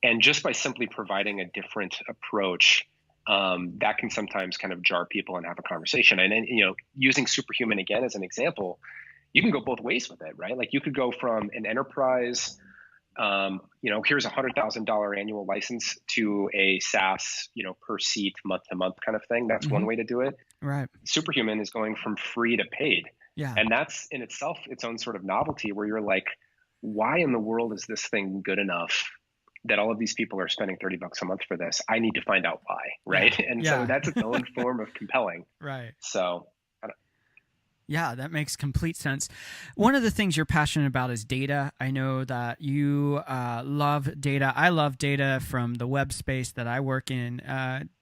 And just by simply providing a different approach, that can sometimes kind of jar people and have a conversation. And then, using Superhuman again as an example, you can go both ways with it, right? Like, you could go from an enterprise, here's $100,000 annual license, to a SaaS, per seat, month to month kind of thing. That's one way to do it. Right. Superhuman is going from free to paid. Yeah. And that's in itself its own sort of novelty, where you're like, why in the world is this thing good enough that all of these people are spending $30 a month for this? I need to find out why, right? Yeah. And so that's its own form of compelling. Right. So yeah, that makes complete sense. One of the things you're passionate about is data. I know that you love data. I love data from the web space that I work in.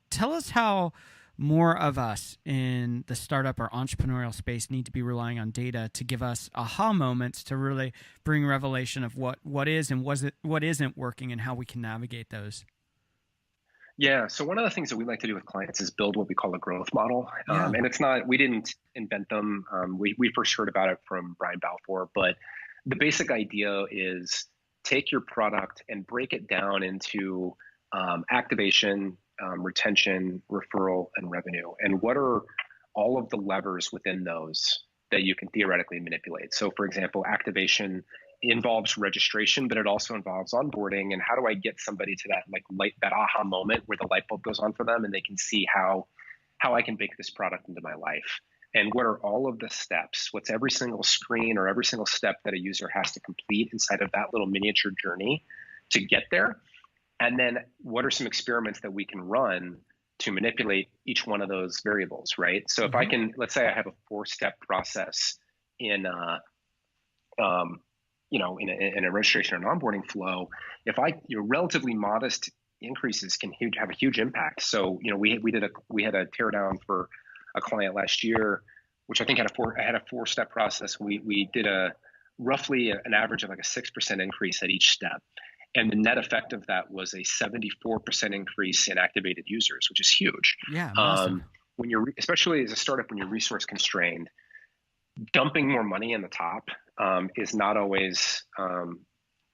Tell us how more of us in the startup or entrepreneurial space need to be relying on data to give us aha moments to really bring revelation of what is and what isn't working and how we can navigate those. Yeah. So one of the things that we like to do with clients is build what we call a growth model. And it's not, we didn't invent them. We first heard about it from Brian Balfour, but the basic idea is take your product and break it down into activation, retention, referral, and revenue. And what are all of the levers within those that you can theoretically manipulate? So for example, activation involves registration, but it also involves onboarding. And how do I get somebody to that that aha moment where the light bulb goes on for them and they can see how I can bake this product into my life? And what are all of the steps? What's every single screen or every single step that a user has to complete inside of that little miniature journey to get there? And then what are some experiments that we can run to manipulate each one of those variables, right? So if I can, let's say I have a 4-step process in in a registration and onboarding flow, relatively modest increases can have a huge impact. So, we had a teardown for a client last year, which I think had a 4-step process. We did roughly an average of like a 6% increase at each step. And the net effect of that was a 74% increase in activated users, which is huge. Yeah, massive. When especially as a startup, when you're resource constrained, dumping more money in the top is not always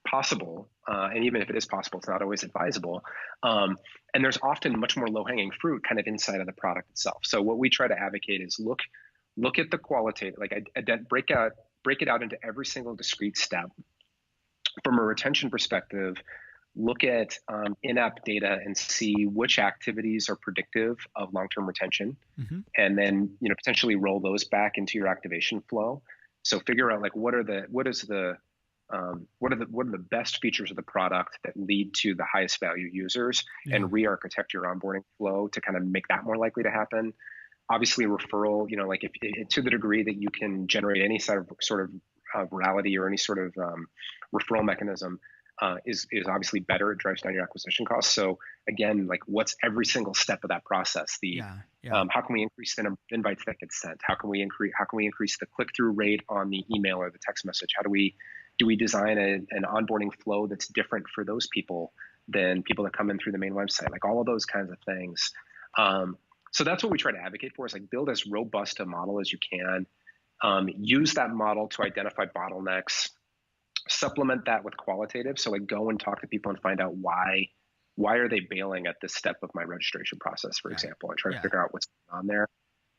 possible. And even if it is possible, it's not always advisable. And there's often much more low-hanging fruit kind of inside of the product itself. So what we try to advocate is look at the qualitative, break it out into every single discrete step. From a retention perspective, look at in-app data and see which activities are predictive of long-term retention, and then potentially roll those back into your activation flow. So figure out what are the best features of the product that lead to the highest value users, and re-architect your onboarding flow to kind of make that more likely to happen. Obviously, referral, if to the degree that you can generate any sort of virality or any sort of referral mechanism is obviously better. It drives down your acquisition costs. So again, what's every single step of that process? How can we increase the number of invites that get sent? How can we increase the click-through rate on the email or the text message? Do we design an onboarding flow that's different for those people than people that come in through the main website? All of those kinds of things. So that's what we try to advocate for, is build as robust a model as you can. Use that model to identify bottlenecks, supplement that with qualitative. So go and talk to people and find out why are they bailing at this step of my registration process, for example, and try to figure out what's going on there.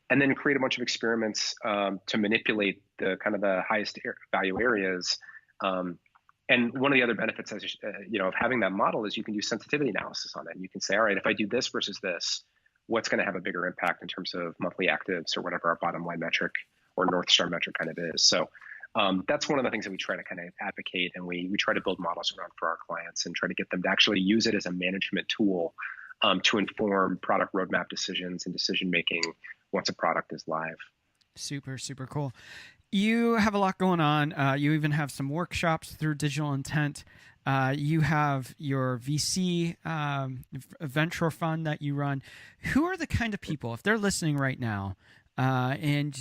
And then create a bunch of experiments to manipulate the kind of the highest value areas. And one of the other benefits, of having that model is you can do sensitivity analysis on it. And you can say, all right, if I do this versus this, what's going to have a bigger impact in terms of monthly actives or whatever our bottom line metric or North Star metric kind of is. So that's one of the things that we try to kind of advocate, and we try to build models around for our clients and try to get them to actually use it as a management tool to inform product roadmap decisions and decision making once a product is live. Super, super cool. You have a lot going on. You even have some workshops through Digital Intent. You have your VC venture fund that you run. Who are the kind of people, if they're listening right now, and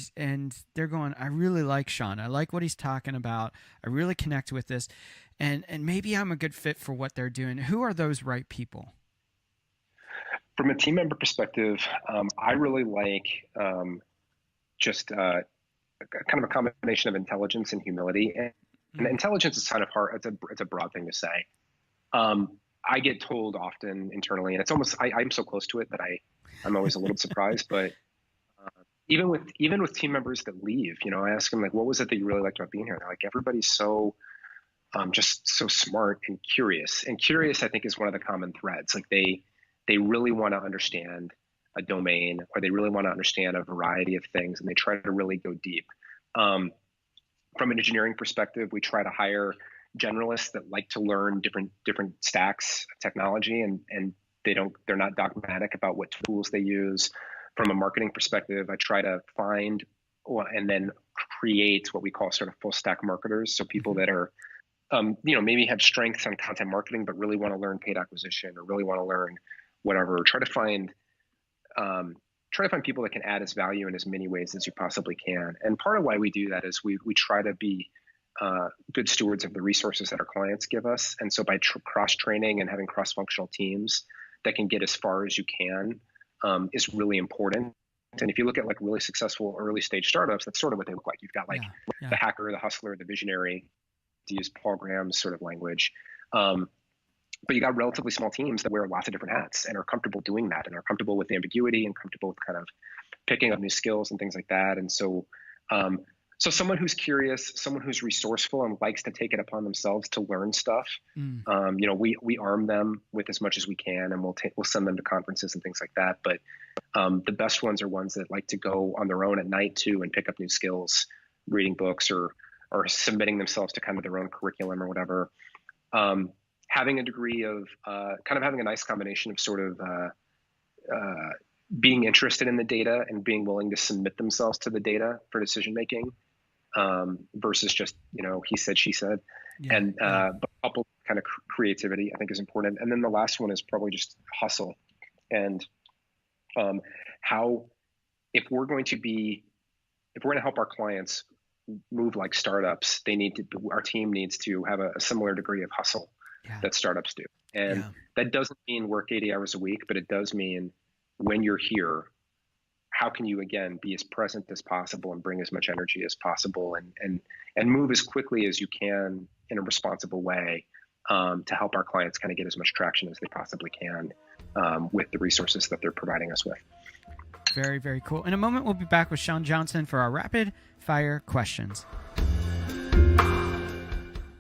they're going, I really like Sean. I like what he's talking about. I really connect with this, and maybe I'm a good fit for what they're doing. Who are those right people? From a team member perspective, I really like just kind of a combination of intelligence and humility. And intelligence is kind of hard. It's a broad thing to say. I get told often internally, and it's almost I'm so close to it that I'm always a little surprised. But even with team members that leave, I ask them what was it that you really liked about being here? They're like, everybody's so just so smart and curious. And curious, I think, is one of the common threads. They really want to understand a domain, or they really want to understand a variety of things, and they try to really go deep. From an engineering perspective, we try to hire generalists that like to learn different stacks of technology, and they're not dogmatic about what tools they use. From a marketing perspective, I try to find and then create what we call sort of full stack marketers. So people that are, maybe have strengths on content marketing, but really want to learn paid acquisition or really want to learn whatever. Try to find people that can add as value in as many ways as you possibly can. And part of why we do that is we try to be good stewards of the resources that our clients give us. And so by cross-training and having cross-functional teams that can get as far as you can is really important. And if you look at really successful early stage startups, that's sort of what they look like. You've got the hacker, the hustler, the visionary, to use Paul Graham's sort of language. But you got relatively small teams that wear lots of different hats and are comfortable doing that, and are comfortable with ambiguity and comfortable with kind of picking up new skills and things like that. And so So someone who's curious, someone who's resourceful and likes to take it upon themselves to learn stuff. We arm them with as much as we can, and we'll send them to conferences and things like that. But the best ones are ones that like to go on their own at night too and pick up new skills, reading books or submitting themselves to kind of their own curriculum or whatever. Having a degree of kind of having a nice combination of sort of being interested in the data and being willing to submit themselves to the data for decision making. Versus just, he said, she said, but coupled kind of creativity, I think is important. And then the last one is probably just hustle. And if we're going to help our clients move like startups, our team needs to have a similar degree of hustle that startups do. And that doesn't mean work 80 hours a week, but it does mean when you're here, how can you again be as present as possible and bring as much energy as possible and move as quickly as you can in a responsible way to help our clients kind of get as much traction as they possibly can with the resources that they're providing us with. Very, very cool. In a moment, we'll be back with Shawn Johnson for our rapid fire questions.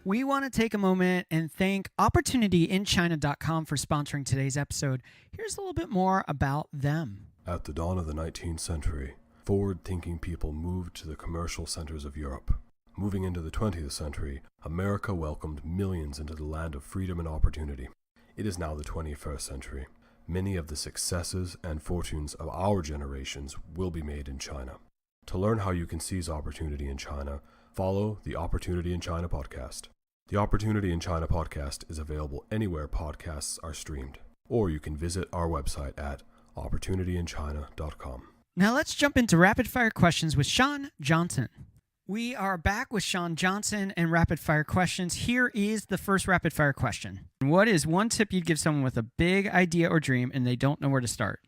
We want to take a moment and thank OpportunityInChina.com for sponsoring today's episode. Here's a little bit more about them. At the dawn of the 19th century, forward-thinking people moved to the commercial centers of Europe. Moving into the 20th century, America welcomed millions into the land of freedom and opportunity. It is now the 21st century. Many of the successes and fortunes of our generations will be made in China. To learn how you can seize opportunity in China, follow the Opportunity in China podcast. The Opportunity in China podcast is available anywhere podcasts are streamed, or you can visit our website at opportunityinchina.com. Now let's jump into rapid fire questions with Shawn Johnson. We are back with Shawn Johnson and rapid fire questions. Here is the first rapid fire question. What is one tip you'd give someone with a big idea or dream and they don't know where to start?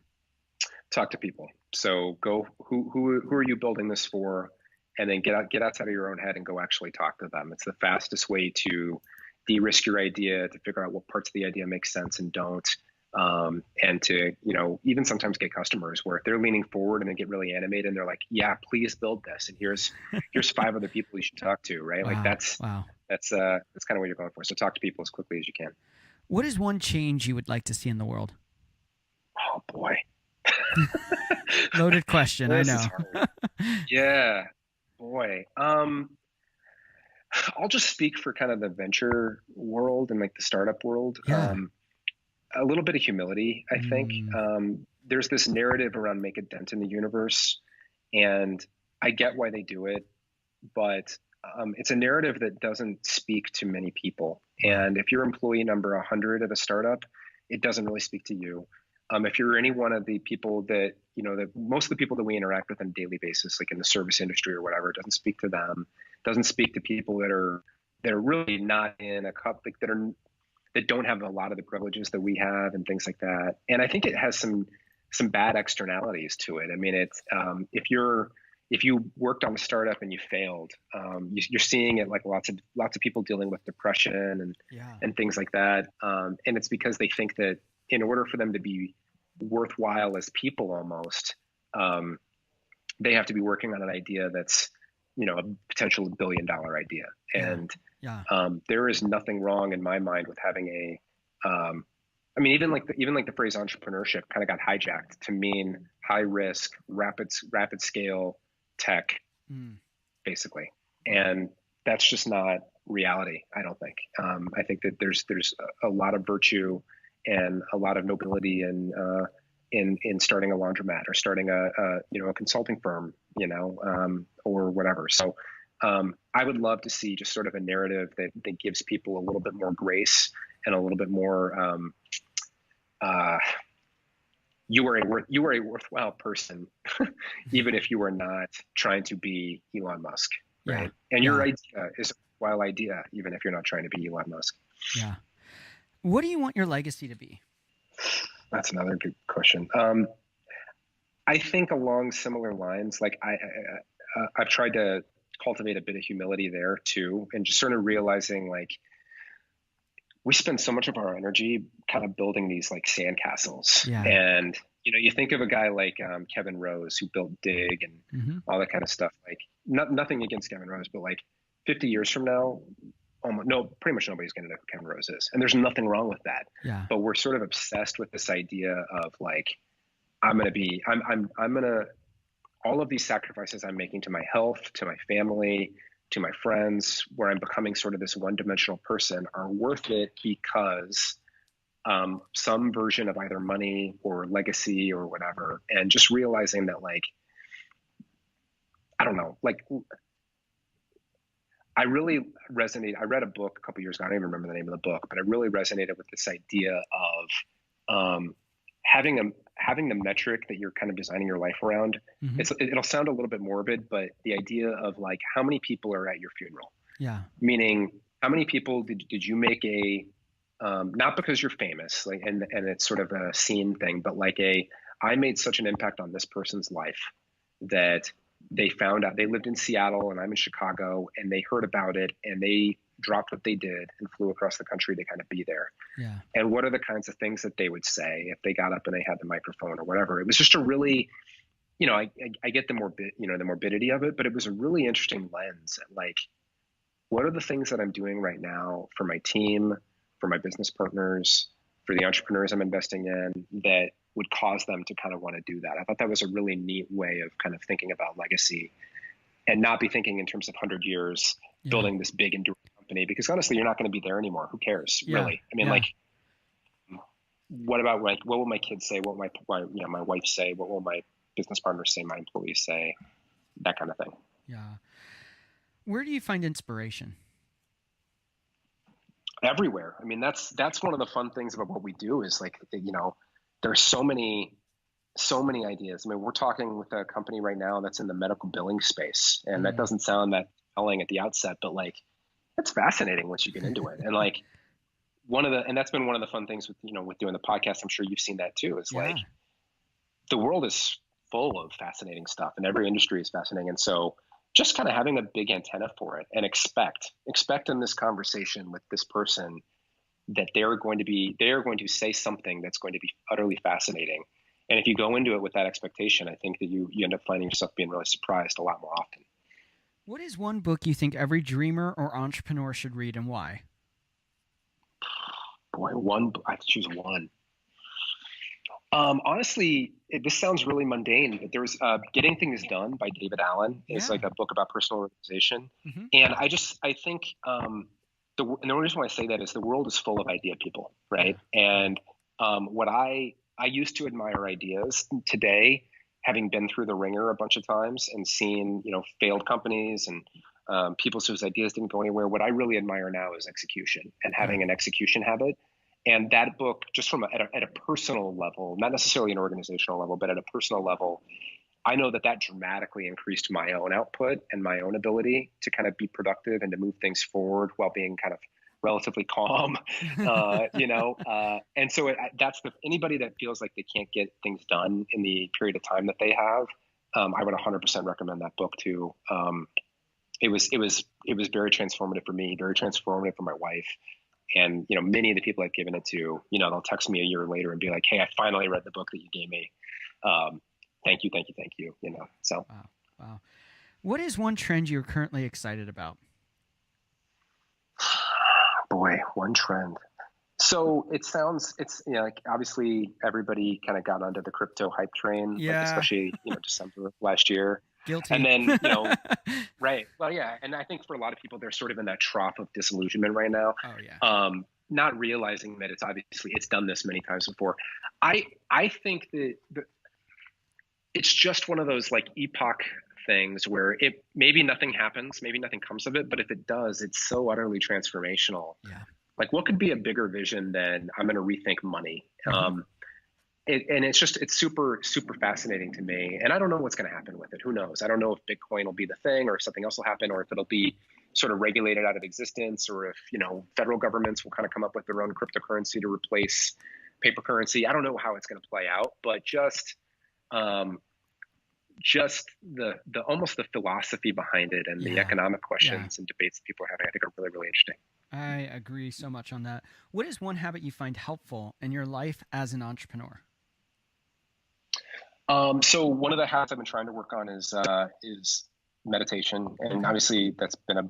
Talk to people. So go, who are you building this for? And then get outside of your own head and go actually talk to them. It's the fastest way to de-risk your idea, to figure out what parts of the idea make sense and don't. And to, even sometimes get customers where if they're leaning forward and they get really animated and they're like, yeah, please build this. And here's 5 other people you should talk to, right? Wow. Like that's kind of what you're going for. So talk to people as quickly as you can. What is one change you would like to see in the world? Oh boy. Loaded question. I know. Yeah, boy. I'll just speak for kind of the venture world and like the startup world. Yeah. A little bit of humility, I think. There's this narrative around make a dent in the universe, and I get why they do it, but it's a narrative that doesn't speak to many people. And if you're employee number 100 at a startup, it doesn't really speak to you. If you're any one of the people that, that most of the people that we interact with on a daily basis, like in the service industry or whatever, it doesn't speak to them, doesn't speak to people that are really not in a cup, like that don't have a lot of the privileges that we have and things like that. And I think it has some bad externalities to it. I mean, it's if you worked on a startup and you failed, you're seeing it like lots of people dealing with depression and things like that. And it's because they think that in order for them to be worthwhile as people, almost, they have to be working on an idea that's, a potential $1 billion idea. And there is nothing wrong in my mind with having even the phrase entrepreneurship kind of got hijacked to mean high risk, rapid scale tech, basically. And that's just not reality, I don't think. I think that there's a lot of virtue and a lot of nobility in starting a laundromat or starting a consulting firm, or whatever. So I would love to see just sort of a narrative that gives people a little bit more grace and a little bit more you are a worthwhile person, even if you are not trying to be Elon Musk, right? And your idea is a worthwhile idea, even if you're not trying to be Elon Musk. Yeah. What do you want your legacy to be? That's another good question. I think along similar lines, like I've tried to cultivate a bit of humility there too, and just sort of realizing like we spend so much of our energy kind of building these like sandcastles, and You think of a guy like Kevin Rose who built Dig and all that kind of stuff. Like, nothing against Kevin Rose, but like 50 years from now, pretty much nobody's going to know who Kevin Rose is, and there's nothing wrong with that. Yeah. But we're sort of obsessed with this idea of like, I'm going to all of these sacrifices I'm making to my health, to my family, to my friends, where I'm becoming sort of this one-dimensional person, are worth it because some version of either money or legacy or whatever. And just realizing that, like, I don't know, like, I really resonated. I read a book a couple years ago. I don't even remember the name of the book, but I really resonated with this idea of having the metric that you're kind of designing your life around. It'll sound a little bit morbid, but the idea of like, how many people are at your funeral? Yeah. Meaning, how many people did you make not because you're famous, like, and it's sort of a scene thing, but like I made such an impact on this person's life that they found out. They lived in Seattle and I'm in Chicago, and they heard about it and they dropped what they did and flew across the country to kind of be there. Yeah. And what are the kinds of things that they would say if they got up and they had the microphone or whatever? It was just a really, I get the morbidity of it, but it was a really interesting lens at like, what are the things that I'm doing right now for my team, for my business partners, for the entrepreneurs I'm investing in, that would cause them to kind of want to do that. I thought that was a really neat way of kind of thinking about legacy, and not be thinking in terms of 100 years, building this big enduring company, because honestly, you're not going to be there anymore. Who cares, really? I mean, like, what about, like, what will my kids say? What will my wife say? What will my business partners say? My employees say? That kind of thing. Yeah. Where do you find inspiration? Everywhere. I mean, that's one of the fun things about what we do is like, there's so many ideas. I mean, we're talking with a company right now that's in the medical billing space, and that doesn't sound that compelling at the outset, but like, it's fascinating once you get into it. And like, that's been one of the fun things with doing the podcast. I'm sure you've seen that too, is like, the world is full of fascinating stuff and every industry is fascinating. And so just kind of having a big antenna for it, and expect in this conversation with this person that they are going to say something that's going to be utterly fascinating. And if you go into it with that expectation, I think that you end up finding yourself being really surprised a lot more often. What is one book you think every dreamer or entrepreneur should read, and why? Boy, I have to choose one. Honestly, this sounds really mundane, but there's Getting Things Done by David Allen is like a book about personal organization. And I think and the only reason why I say that is the world is full of idea people, right? And what I used to admire ideas. Today, having been through the ringer a bunch of times and seen, failed companies and people whose ideas didn't go anywhere, what I really admire now is execution and having an execution habit. And that book, just at a personal level, not necessarily an organizational level, but at a personal level, I know that dramatically increased my own output and my own ability to kind of be productive and to move things forward while being kind of relatively calm, and so anybody that feels like they can't get things done in the period of time that they have, I would 100% recommend that book too. It was very transformative for me, very transformative for my wife. And, many of the people I've given it to, they'll text me a year later and be like, hey, I finally read the book that you gave me. Thank you. So. Wow. What is one trend you're currently excited about? Boy, one trend. So it's like, obviously everybody kind of got onto the crypto hype train, like especially, December last year. Guilty. And then, right. Well, yeah. And I think for a lot of people, they're sort of in that trough of disillusionment right now. Oh yeah. Not realizing that it's done this many times before. I think that it's just one of those like epoch things where maybe nothing happens, maybe nothing comes of it, but if it does, it's so utterly transformational. Yeah. Like, what could be a bigger vision than I'm going to rethink money? It's super, super fascinating to me. And I don't know what's going to happen with it. Who knows? I don't know if Bitcoin will be the thing, or if something else will happen, or if it'll be sort of regulated out of existence, or if, federal governments will kind of come up with their own cryptocurrency to replace paper currency. I don't know how it's going to play out, but just the almost the philosophy behind it and the economic questions and debates that people are having, I think are really, really interesting. I agree so much on that. What is one habit you find helpful in your life as an entrepreneur? So one of the habits I've been trying to work on is meditation, and obviously that's been a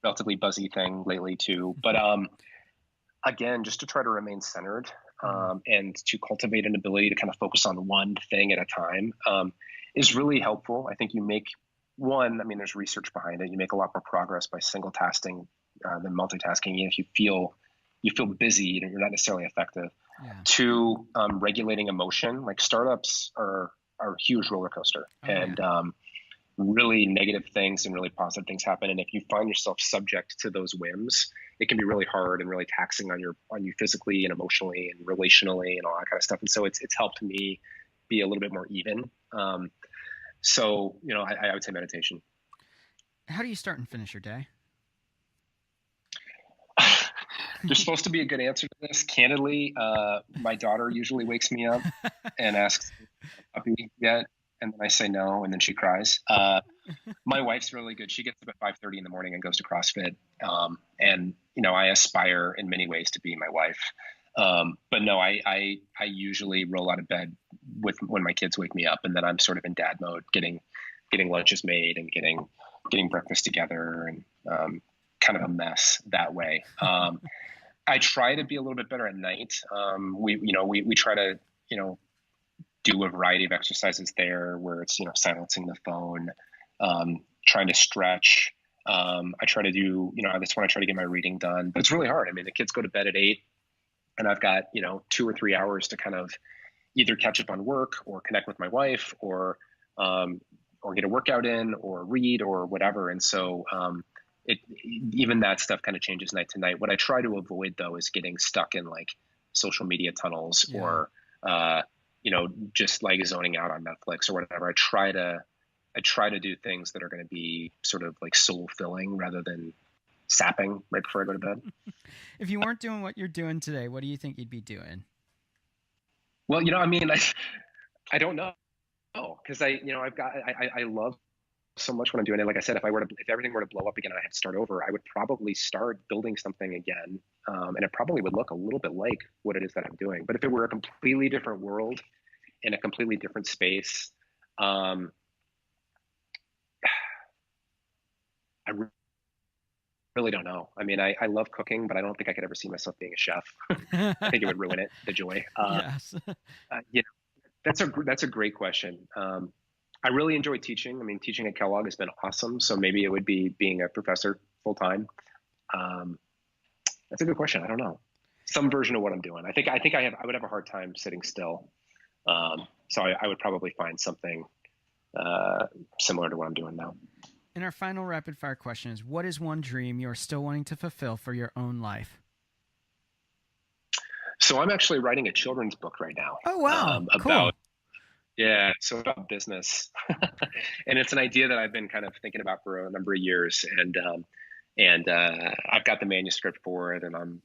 relatively buzzy thing lately too. But again, just to try to remain centered and to cultivate an ability to kind of focus on one thing at a time is really helpful. I think there's research behind it. You make a lot more progress by single tasking than multitasking. If you feel busy, you're not necessarily effective. Yeah. Two, regulating emotion. Like startups are a huge roller coaster, really negative things and really positive things happen. And if you find yourself subject to those whims, it can be really hard and really taxing on you physically and emotionally and relationally and all that kind of stuff. And so it's helped me be a little bit more even. So I would say meditation. How do you start and finish your day? There's supposed to be a good answer to this. Candidly, my daughter usually wakes me up and asks, "Puppy yet?" And then I say no, and then she cries. My wife's really good. She gets up at 5:30 in the morning and goes to CrossFit. And I aspire in many ways to be my wife. But no, I usually roll out of bed when my kids wake me up, and then I'm sort of in dad mode, getting lunches made and getting breakfast together, and kind of a mess that way. I try to be a little bit better at night. We try to do a variety of exercises there where it's silencing the phone, trying to stretch. I try to do that's when I try to get my reading done, but it's really hard. I mean, the kids go to bed at 8, and I've got 2 or 3 hours to kind of either catch up on work or connect with my wife or get a workout in or read or whatever. And so even that stuff kind of changes night to night. What I try to avoid though is getting stuck in like social media tunnels or just like zoning out on Netflix or whatever. I try to do things that are going to be sort of like soul filling rather than sapping right before I go to bed. If you weren't doing what you're doing today, what do you think you'd be doing? Well, I don't know, because I love so much what I'm doing. And like I said, if everything were to blow up again and I had to start over, I would probably start building something again. And it probably would look a little bit like what it is that I'm doing. But if it were a completely different world in a completely different space, I really don't know. I mean, I love cooking, but I don't think I could ever see myself being a chef. I think it would ruin it, the joy. Yes. That's a great question. I really enjoy teaching. I mean, teaching at Kellogg has been awesome. So maybe it would be being a professor full time. That's a good question. I don't know. Some version of what I'm doing. I would have a hard time sitting still. So I would probably find something similar to what I'm doing now. And our final rapid fire question is, what is one dream you're still wanting to fulfill for your own life? So I'm actually writing a children's book right now. Oh, wow. Cool. So about business. And it's an idea that I've been kind of thinking about for a number of years. And I've got the manuscript for it, and I'm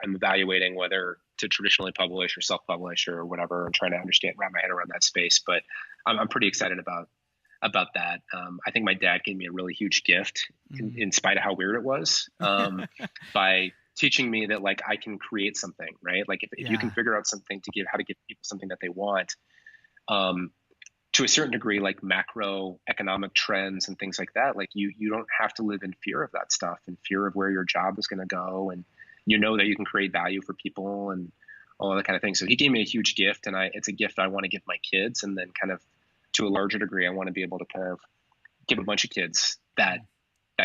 evaluating whether to traditionally publish or self-publish or whatever, and trying to wrap my head around that space. But I'm pretty excited about that. I think my dad gave me a really huge gift, in spite of how weird it was, by teaching me that like I can create something, right? Like if you can figure out something how to give people something that they want, to a certain degree, like macroeconomic trends and things like that, like you don't have to live in fear of that stuff and fear of where your job is going to go. And that you can create value for people and all that kind of thing. So he gave me a huge gift, and it's a gift I want to give my kids. And then kind of to a larger degree, I want to be able to kind of give a bunch of kids that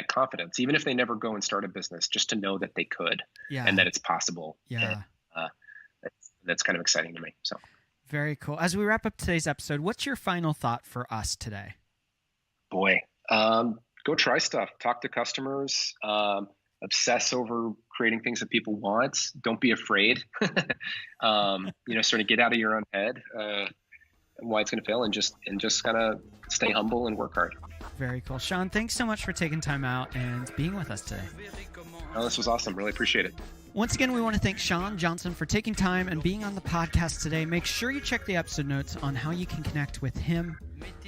confidence, even if they never go and start a business, just to know that they could and that it's possible. Yeah. And, that's kind of exciting to me. So. Very cool. As we wrap up today's episode, what's your final thought for us today? Boy, go try stuff. Talk to customers. Obsess over creating things that people want. Don't be afraid. Sort of get out of your own head. Why it's going to fail, and just kind of stay humble and work hard. Very cool. Sean, thanks so much for taking time out and being with us today. Oh, this was awesome. Really appreciate it. Once again, we want to thank Sean Johnson for taking time and being on the podcast today. Make sure you check the episode notes on how you can connect with him.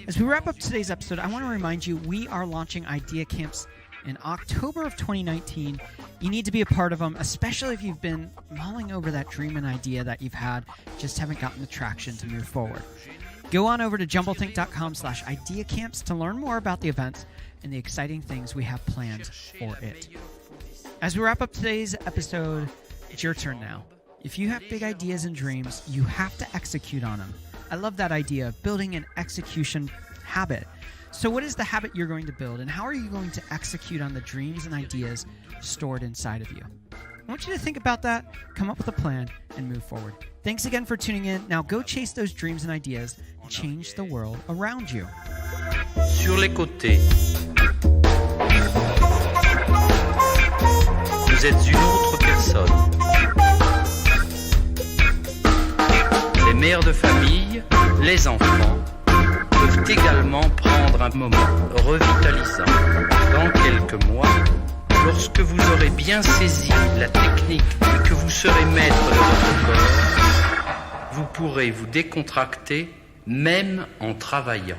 As we wrap up today's episode, I want to remind you we are launching Idea Camps in October of 2019. You need to be a part of them, especially if you've been mulling over that dream and idea that you've had, just haven't gotten the traction to move forward. Go on over to jumblethink.com/ideacamps to learn more about the events and the exciting things we have planned for it. As we wrap up today's episode, it's your turn now. If you have big ideas and dreams, you have to execute on them. I love that idea of building an execution habit. So what is the habit you're going to build, and how are you going to execute on the dreams and ideas stored inside of you? I want you to think about that, come up with a plan, and move forward. Thanks again for tuning in. Now go chase those dreams and ideas and change the world around you. Sur les côtés, vous êtes une autre personne. Les mères de famille, les enfants peuvent également prendre un moment revitalisant. Dans quelques mois, lorsque vous aurez bien saisi la technique et que vous serez maître de votre corps, vous pourrez vous décontracter même en travaillant.